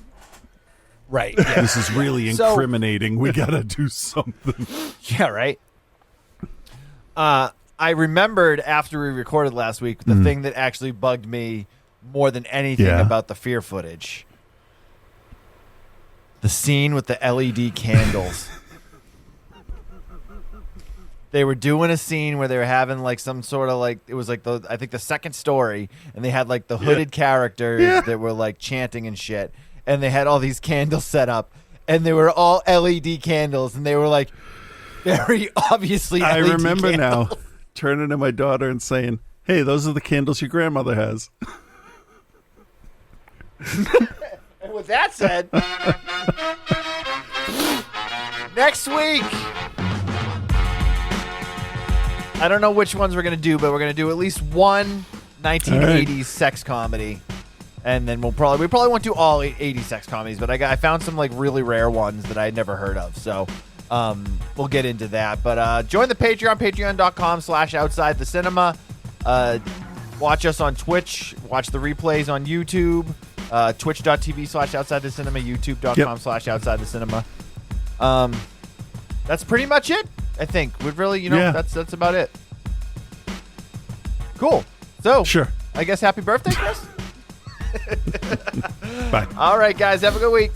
Right. Yeah. This is really incriminating. We got to do something. Yeah, right. I remembered after we recorded last week, the thing that actually bugged me more than anything about the fear footage. The scene with the LED candles. They were doing a scene where they were having like some sort of like, it was like I think the second story, and they had like the hooded characters that were like chanting and shit, and they had all these candles set up, and they were all LED candles, and they were like very obviously LED I remember candles. now turning to my daughter and saying, hey, those are the candles your grandmother has. And with that said, next week, I don't know which ones we're going to do, but we're going to do at least one 1980s sex comedy. And then we probably won't do all 80s sex comedies, but I found some like really rare ones that I had never heard of. So we'll get into that. But join the Patreon, patreon.com/outsidethecinema. Watch us on Twitch. Watch the replays on YouTube. Twitch.tv/outsidethecinema, youtube.com/outsidethecinema. That's pretty much it, I think. We've really, that's about it. Cool. So, sure. I guess happy birthday, Chris. Bye. All right, guys. Have a good week.